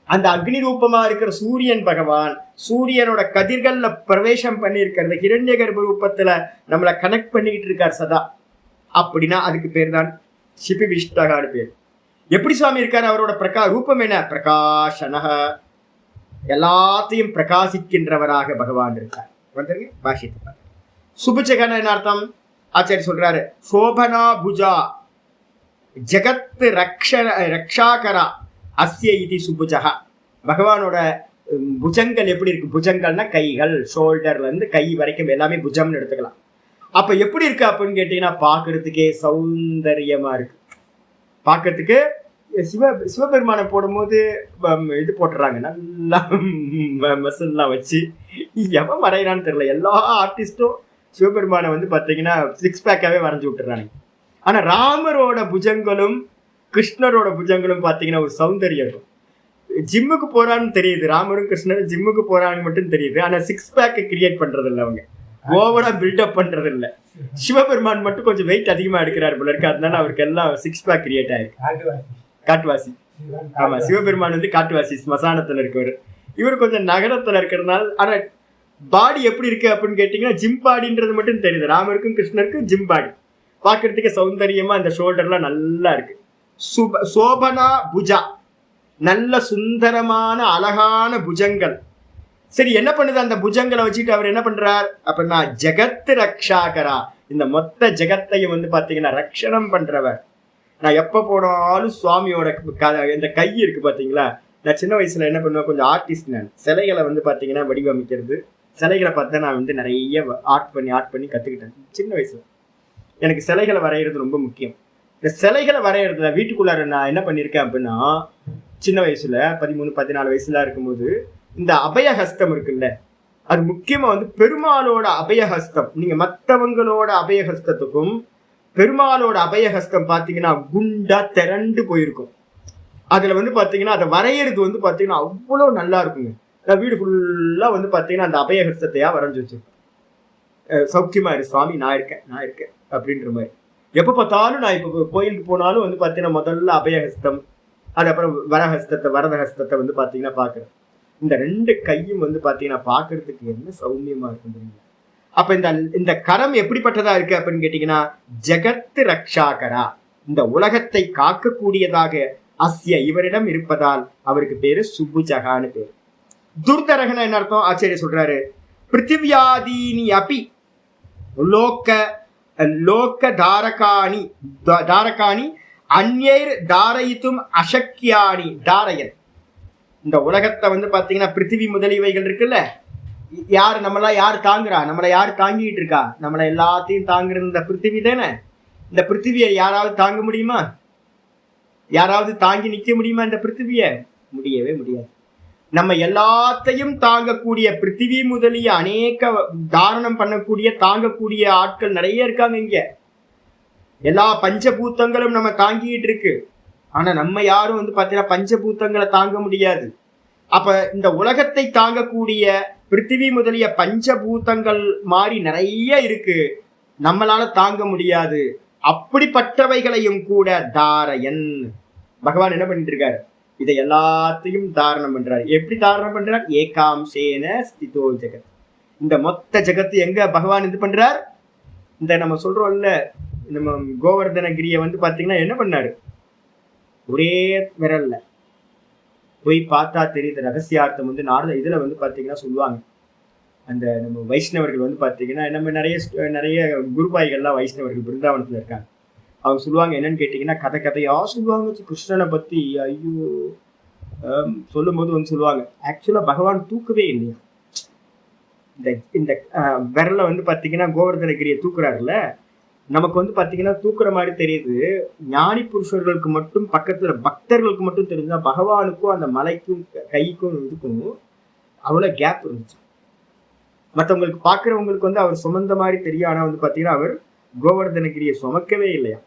அந்த அக்னி ரூபமா இருக்கிற சூரியன் பகவான், சூரியனோட கதிர்கள்ல பிரவேசம் பண்ணி இருக்கிறது, ஹிரண்ய கர்ப்ப ரூபத்துல நம்மளை கனெக்ட் பண்ணிக்கிட்டு இருக்கார் சதா. அப்படின்னா அதுக்கு பேர் தான் ஷிபிவிஷ்டகான்னு பேர். எப்படி சுவாமி இருக்காரு, அவரோட ரூபம் என்ன, பிரகாஷனக, எல்லாத்தையும் பிரகாசிக்கின்றவராக பகவான் இருக்கார். வந்துருங்க பாஷித்து. சுபுஜகன என்ன அர்த்தம், ஆச்சாரி சொல்றாரு, சோபனா புஜா ஜெகத் ரக்ஷாகரா அஸ்ய இதி சுபுஜகா. பகவானோட புஜங்கள் எப்படி இருக்கு, புஜங்கள்னா கைகள், ஷோல்டர்ல இருந்து கை வரைக்கும் எல்லாமே புஜம்னு எடுத்துக்கலாம். அப்ப எப்படி இருக்கு அப்படின்னு கேட்டீங்கன்னா, பாக்குறதுக்கே சௌந்தரியமா இருக்கு. பார்க்கறதுக்கு சிவபெருமானை போடும்போது இது போட்டுறாங்க, நல்லா மசில்லாம் வச்சு, எவன் வரைகிறான்னு தெரியல, எல்லா ஆர்டிஸ்டும் சிவபெருமானை வந்து பார்த்தீங்கன்னா சிக்ஸ் பேக்காவே வரைஞ்சி விட்டுறாங்க. ஆனா ராமரோட புஜங்களும் கிருஷ்ணரோட புஜங்களும் பார்த்தீங்கன்னா ஒரு சௌந்தரியம் இருக்கும். ஜிம்முக்கு போறான்னு தெரியுது, ராமரும் கிருஷ்ணரும் ஜிம்முக்கு போறான்னு மட்டும் தெரியுது. ஆனா சிக்ஸ் பேக் கிரியேட் பண்றது இல்லை, அவங்க ஓவரா பில்டப் பண்றது இல்லை. சிவபெருமான் மட்டும் கொஞ்சம் வெயிட் அதிகமா எடுக்கிறாரு போல இருக்கு, அதனால அவருக்கு எல்லாம் சிக்ஸ் பேக் கிரியேட் ஆயிருக்கு. காட்டுவாசி, ஆமா சிவபெருமான் வந்து காட்டுவாசி, ஸ்மசானத்துல இருக்கவர். இவர் கொஞ்சம் நகரத்துல இருக்கிறதுனால. ஆனா பாடி எப்படி இருக்கு அப்படின்னு கேட்டீங்கன்னா, ஜிம் பாடின்றது மட்டும் தெரியுது. ராமருக்கும் கிருஷ்ணருக்கும் ஜிம் பாடி பார்க்கறதுக்கு சௌந்தரியமா, அந்த ஷோல்டர்லாம் நல்லா இருக்கு. சோபனா புஜா, நல்ல சுந்தரமான அழகான புஜங்கள். சரி, என்ன பண்ணுது அந்த புஜங்களை வச்சுட்டு அவர் என்ன பண்றார் அப்படின்னா, ஜெகத் ரக்ஷாகரா, இந்த மொத்த ஜெகத்தையும் வந்து பாத்தீங்கன்னா ரக்ஷணம் பண்றவர். நான் எப்ப போனாலும் சுவாமியோட இந்த கை இருக்கு பாத்தீங்களா. நான் சின்ன வயசுல என்ன பண்ணுவேன், கொஞ்சம் ஆர்டிஸ்ட். நான் சிலைகளை வந்து பாத்தீங்கன்னா வடிவமைக்கிறது, சிலைகளை பார்த்தா நான் வந்து நிறைய ஆர்ட் பண்ணி கத்துக்கிட்டேன் சின்ன வயசுல. எனக்கு சிலைகளை வரைகிறது ரொம்ப முக்கியம். இந்த சிலைகளை வரைகிறதுல வீட்டுக்குள்ளார நான் என்ன பண்ணியிருக்கேன் அப்படின்னா, சின்ன வயசுல 13-14 வயசுல இருக்கும்போது இந்த அபயஹஸ்தம் இருக்குல்ல, அது முக்கியமா வந்து பெருமாளோட அபயஹஸ்தம். நீங்க மற்றவங்களோட அபயஹஸ்தத்துக்கும் பெருமாளோட அபயஹஸ்தம் பாத்தீங்கன்னா குண்டா திரண்டு போயிருக்கும். அதுல வந்து பாத்தீங்கன்னா அதை வரைகிறது வந்து பாத்தீங்கன்னா அவ்வளவு நல்லா இருக்குங்க. நான் வீடு ஃபுல்லா வந்து பாத்தீங்கன்னா அந்த அபயஹஸ்தத்தையா வரைஞ்சி வச்சிருக்கேன். சௌக்கியமா இரு சுவாமி, நான் இருக்கேன் அப்படின்ற மாதிரி. எப்ப பார்த்தாலும் நான் இப்ப கோயிலுக்கு போனாலும் வந்து பாத்தீங்கன்னா முதல்ல அபயஹஸ்தம், அதுக்கப்புறம் வரதஹஸ்தத்தை வந்து பாத்தீங்கன்னா பாக்குறேன். இந்த ரெண்டு கையும் வந்து பாத்தீங்கன்னா பாக்குறதுக்கு என்ன சௌமியமா இருக்கும். அப்ப இந்த கரம் எப்படிப்பட்டதா இருக்கு அப்படின்னு கேட்டீங்கன்னா, ஜெகத் ரக்ஷாகரா, இந்த உலகத்தை காக்கக்கூடியதாக அஸ்ய இவரிடம் இருப்பதால் அவருக்கு பேரு சுபுஜகான்னு பேரு. துர்தரகன என்ன அர்த்தம், ஆச்சரிய சொல்றாரு, பிருத்திவியாதீனி அபி லோக தாரகாணி அந்நேர் தாரயித்தும் அசக்கியானி தாரயன். இந்த உலகத்தை வந்து பாத்தீங்கன்னா பிருத்திவி முதலியவைகள் இருக்குல்ல, யாரு தாங்குறா, நம்மளை யாரு தாங்கிட்டு இருக்கா, நம்மளை எல்லாத்தையும் தாங்குறது இந்த பிருத்திவி தானே. இந்த பிருத்திவியை யாராவது தாங்க முடியுமா, யாராவது தாங்கி நிக்க முடியுமா இந்த பிருத்திவிய? முடியவே முடியாது. நம்ம எல்லாத்தையும் தாங்கக்கூடிய பிருத்திவி முதலிய அநேக தாரணம் பண்ணக்கூடிய தாங்கக்கூடிய ஆட்கள் நிறைய இருக்காங்க இங்க. எல்லா பஞ்சபூத்தங்களும் நம்ம தாங்கிட்டு இருக்கு. ஆனா நம்ம யாரும் வந்து பாத்தீங்கன்னா பஞ்சபூத்தங்களை தாங்க முடியாது. அப்ப இந்த உலகத்தை தாங்கக்கூடிய பிருத்திவி முதலிய பஞ்சபூதங்கள் மாதிரி நிறைய இருக்கு, நம்மளால தாங்க முடியாது. அப்படிப்பட்டவைகளையும் கூட தாரயன் பகவான் என்ன பண்ணிட்டு இருக்காரு, இதை எல்லாத்தையும் தாரணம் பண்றாரு. எப்படி தாரணம் பண்றார், ஏகாம்சேன ஸ்திதோ ஜெகத். இந்த மொத்த ஜெகத்து எங்க பகவான் இது பண்றார், இந்த நம்ம சொல்றோம்ல நம்ம கோவர்தனகிரியை வந்து பாத்தீங்கன்னா என்ன பண்ணாரு, ஒரே விரல்ல போய் பார்த்தா தெரியுது ரகசியார்த்தம் வந்து நாரத இதுல வந்து பாத்தீங்கன்னா சொல்லுவாங்க. அந்த நம்ம வைஷ்ணவர்கள் வந்து பாத்தீங்கன்னா நம்ம நிறைய குருபாய்கள்லாம் வைஷ்ணவர்கள் பிருந்தாவனத்துல இருக்காங்க. அவங்க சொல்லுவாங்க என்னன்னு கேட்டீங்கன்னா கதை கதையா சொல்லுவாங்க கிருஷ்ணனை பத்தி. ஐயோ சொல்லும் போது வந்து சொல்லுவாங்க ஆக்சுவலா பகவான் தூக்கவே இல்லையா. இந்த இந்த விரல வந்து பாத்தீங்கன்னா கோவர்தனகிரியை தூக்குறாருல, நமக்கு வந்து பாத்தீங்கன்னா தூக்குற மாதிரி தெரியுது. ஞானி புருஷர்களுக்கு மட்டும் பக்கத்துல பக்தர்களுக்கு மட்டும் தெரிஞ்சா பகவானுக்கும் அந்த மலைக்கும் கைக்கும் இதுக்கும் அவ்வளவு கேப் இருந்துச்சு. மற்றவங்களுக்கு பாக்குறவங்களுக்கு வந்து அவர் சுமந்த மாதிரி தெரியும். ஆனா வந்து பாத்தீங்கன்னா அவர் கோவர்தனகிரியை சுமக்கவே இல்லையா.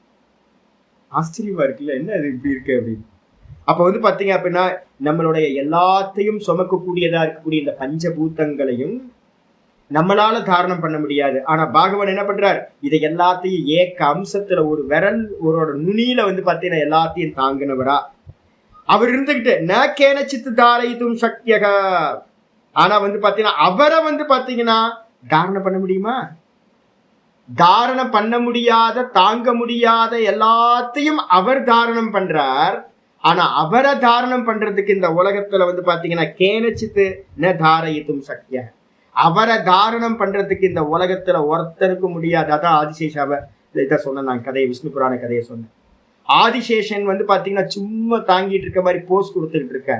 ஆச்சரியமா இருக்குல்ல, என்ன அது இப்படி இருக்கு அப்படின்னு. அப்ப வந்து பாத்தீங்க அப்படின்னா நம்மளுடைய எல்லாத்தையும் சுமக்கக்கூடியதா இருக்கக்கூடிய இந்த பஞ்சபூதங்களையும் நம்மளால தாரணம் பண்ண முடியாது. ஆனா பாகவன் என்ன பண்றார், இதை எல்லாத்தையும் ஏக்க அம்சத்துல ஒரு விரல் ஒரு நுனியில வந்து பாத்தீங்கன்னா எல்லாத்தையும் தாங்கினவரா அவர் இருந்துகிட்டு ந கேனச்சித்து தாரயித்தும் சக்தியக. ஆனா வந்து பாத்தீங்கன்னா அவரை வந்து பாத்தீங்கன்னா தாரணம் பண்ண முடியுமா? தாரணம் பண்ண முடியாத தாங்க முடியாத எல்லாத்தையும் அவர் தாரணம் பண்றார். ஆனா அவரை தாரணம் பண்றதுக்கு இந்த உலகத்துல வந்து பாத்தீங்கன்னா கேனச்சித்து ந தாரயித்தும் சக்திய, அவரை தாரணம் பண்றதுக்கு இந்த உலகத்துல ஒருத்தருக்கு முடியாது. அதான் ஆதிசேஷாவை இதை சொன்னேன் நான் கதையை, விஷ்ணு புராண கதையை சொன்னேன். ஆதிசேஷன் வந்து பாத்தீங்கன்னா சும்மா தாங்கிட்டு இருக்க மாதிரி போஸ் கொடுத்துக்கிட்டு இருக்க.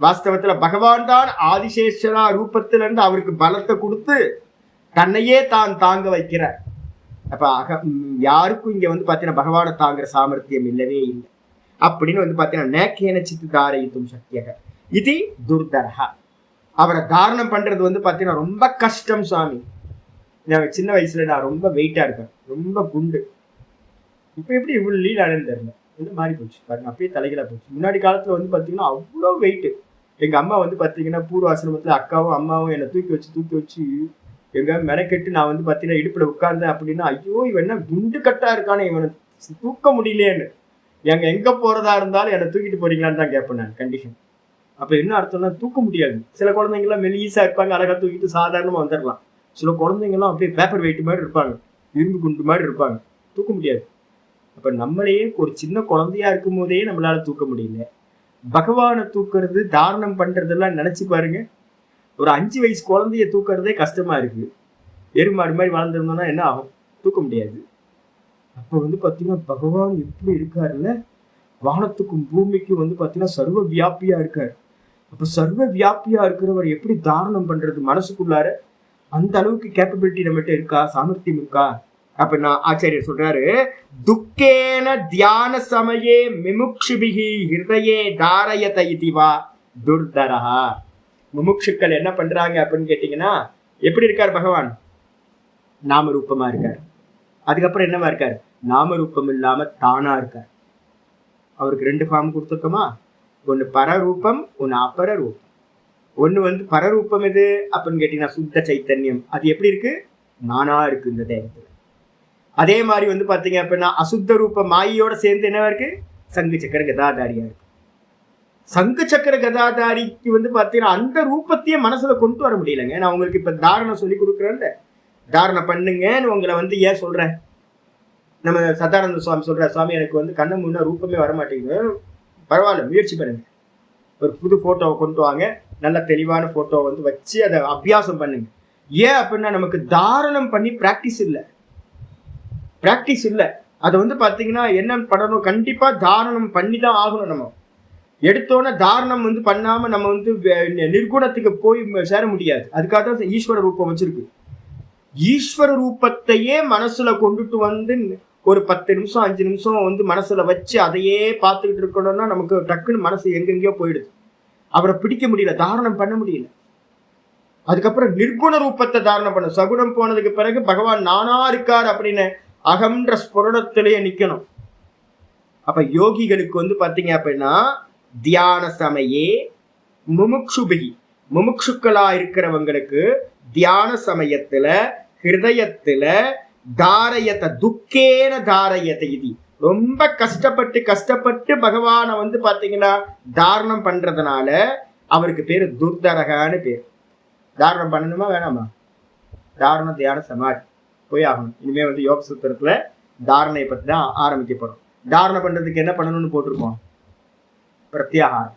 வாஸ்தவத்துல பகவான் தான் ஆதிசேஷனா ரூபத்துல இருந்து அவருக்கு பலத்தை கொடுத்து தன்னையே தான் தாங்க வைக்கிறார். அப்ப யாருக்கும் இங்க வந்து பாத்தீங்கன்னா பகவானை தாங்குற சாமர்த்தியம் இல்லவே இல்லை அப்படின்னு வந்து பாத்தீங்கன்னா நேக்கேன சித்து தாரயித்தும் சக்தியாக இது துர்தரஹா. அவரை தாரணம் பண்றது வந்து பாத்தீங்கன்னா ரொம்ப கஷ்டம் சுவாமி. சின்ன வயசுல நான் ரொம்ப வெயிட்டா இருக்கேன், ரொம்ப குண்டு. இப்ப எப்படி இவ்வளவு லீட் ஆனதுன்னு தெரியல, இந்த மாதிரி போச்சு பாருங்க, அப்படியே தலைகளா போச்சு. முன்னாடி காலத்துல வந்து பாத்தீங்கன்னா அவ்வளவு வெயிட். எங்க அம்மா வந்து பாத்தீங்கன்னா பூர்வாசிரமத்துல அக்காவும் அம்மாவும் என்னை தூக்கி வச்சு எங்க மெனக்கெட்டு நான் வந்து பாத்தீங்கன்னா இடுப்புல உட்கார்ந்தேன் அப்படின்னா ஐயோ இவன் என்ன குண்டு கட்டா இருக்கானே இவனை தூக்க முடியலையேன்னு. எங்க போறதா இருந்தாலும் என்னை தூக்கிட்டு போறீங்களான்னு தான் கேட்பேன் நான் கண்டிஷன். அப்ப என்ன அர்த்தம்னா தூக்க முடியாது. சில குழந்தைங்கலாம் மெலிசா இருப்பாங்க, அழகா தூக்கிட்டு சாதாரணமா வந்துடலாம். சில குழந்தைங்கலாம் அப்படியே பேப்பர் வெயிட் மாதிரி இருப்பாங்க, இரும்பு குண்டு மாதிரி இருப்பாங்க, தூக்க முடியாது. அப்ப நம்மளையே ஒரு சின்ன குழந்தையா இருக்கும் போதே நம்மளால தூக்க முடியல, பகவானை தூக்குறது தாரணம் பண்றதெல்லாம் நினைச்சு பாருங்க. ஒரு 5 வயசு குழந்தைய தூக்குறதே கஷ்டமா இருக்கு. எருமாடு மாதிரி வளர்ந்துருந்தோம்னா என்ன ஆகும், தூக்க முடியாது. அப்ப வந்து பாத்தீங்கன்னா பகவான் எப்படி இருக்காருல்ல, வானத்துக்கும் பூமிக்கும் வந்து பாத்தீங்கன்னா சர்வ வியாபியா இருக்காரு. அப்ப சர்வ வியாபியா இருக்கிறவர் எப்படி தாரணம் பண்றது மனசுக்குள்ளார? அந்த அளவுக்கு கேப்பபிலிட்டி நம்மகிட்ட இருக்கா, சாமர்த்தியம் இருக்கா? அப்ப நான் ஆச்சாரியர் சொல்றாரு, துக்கேன தியான சமயே மிமுக்ஷுபிஹி ஹிருதயே தாரயத இதிவா துர்தரஹா. முமுட்சுக்கள் என்ன பண்றாங்க அப்படின்னு கேட்டீங்கன்னா எப்படி இருக்கார் பகவான்? நாம ரூபமா இருக்கார். அதுக்கப்புறம் என்னவா இருக்கார்? நாம ரூபம் இல்லாம தானா இருக்கார். அவருக்கு 2 ஃபார்ம் கொடுத்துருக்கோமா, ஒண்ணு பரரூபம், ஒண்ணு அபர ரூபம். ஒண்ணு வந்து பரரூபம் எது அப்படின்னு கேட்டீங்கன்னா சுத்த சைத்தன்யம். அது எப்படி இருக்கு? நானா இருக்கு இந்த தேகத்துல. அதே மாதிரி வந்து பாத்தீங்க அப்படின்னா அசுத்த ரூபம் மாயோட சேர்ந்து என்னவா இருக்கு? சங்கு சக்கர கதாதாரியா இருக்கு. சங்கு சக்கர கதாதாரிக்கு வந்து பாத்தீங்கன்னா அந்த ரூபத்தையே மனசுல கொண்டு வர முடியலங்க. நான் உங்களுக்கு இப்ப தாரணம் சொல்லி கொடுக்குறேன்ல, தாரணம் பண்ணுங்கன்னு உங்களை வந்து ஏன் சொல்றேன்? நம்ம சதானந்த சுவாமி சொல்ற, சுவாமி எனக்கு வந்து கண்ணு முன்னா ரூபமே வரமாட்டேங்குது. பரவாயில்ல, முயற்சி பண்ணுங்க. ஒரு புது போட்டோவை கொண்டு வாங்க, நல்ல தெளிவான போட்டோவை வந்து வச்சு அதை அபியாசம் பண்ணுங்க. ஏன் அப்படின்னா நமக்கு தாரணம் பண்ணி பிராக்டிஸ் இல்லை. அதை வந்து பாத்தீங்கன்னா என்ன பண்ணணும், கண்டிப்பா தாரணம் பண்ணி தான் ஆகணும். நம்ம எடுத்தோன்னே தாரணம் வந்து பண்ணாம நம்ம வந்து நிர்குணத்துக்கு போய் சேர முடியாது. அதுக்காக தான் ஈஸ்வர ரூபம் வச்சிருக்கு. ஈஸ்வர ரூபத்தையே மனசுல கொண்டுட்டு வந்து ஒரு 10 நிமிஷம் 5 நிமிஷம் வந்து மனசுல வச்சு அதையே பார்த்துக்கிட்டு இருக்கணும்னா நமக்கு டக்குன்னு மனசு எங்கெங்கயோ போயிடுது. அவரை பிடிக்க முடியல, தாரணம் பண்ண முடியல. அதுக்கப்புறம் நிர்குண ரூபத்தை தாரணம் பண்ண, சகுனம் போனதுக்கு பிறகு பகவான் நானா இருக்கார் அப்படின்னு அகம்ன்ற ஸ்புரணத்திலேயே நிக்கணும். அப்ப யோகிகளுக்கு வந்து பாத்தீங்க அப்படின்னா தியான சமயே முமுக்ஷுபிகி, முமுக்ஷுக்களா இருக்கிறவங்களுக்கு தியான சமயத்துல ஹிருதயத்துல தாரயத்தை துக்கேன தாரயத்தை இது ரொம்ப கஷ்டப்பட்டு பகவானை வந்து பாத்தீங்கன்னா தாரணம் பண்றதுனால அவருக்கு பேரு துர்தரகான்னு பேர். தாரணம் பண்ணணுமா வேணாமா? தாரண தியான சமாதி போய் ஆகணும். இனிமே வந்து யோக சூத்திரத்துல தாரணையை பத்தி தான் ஆரம்பிக்க போறோம். தாரணம் பண்றதுக்கு என்ன பண்ணணும்னு போட்டிருக்கோம்? பிரத்யாகாரம்.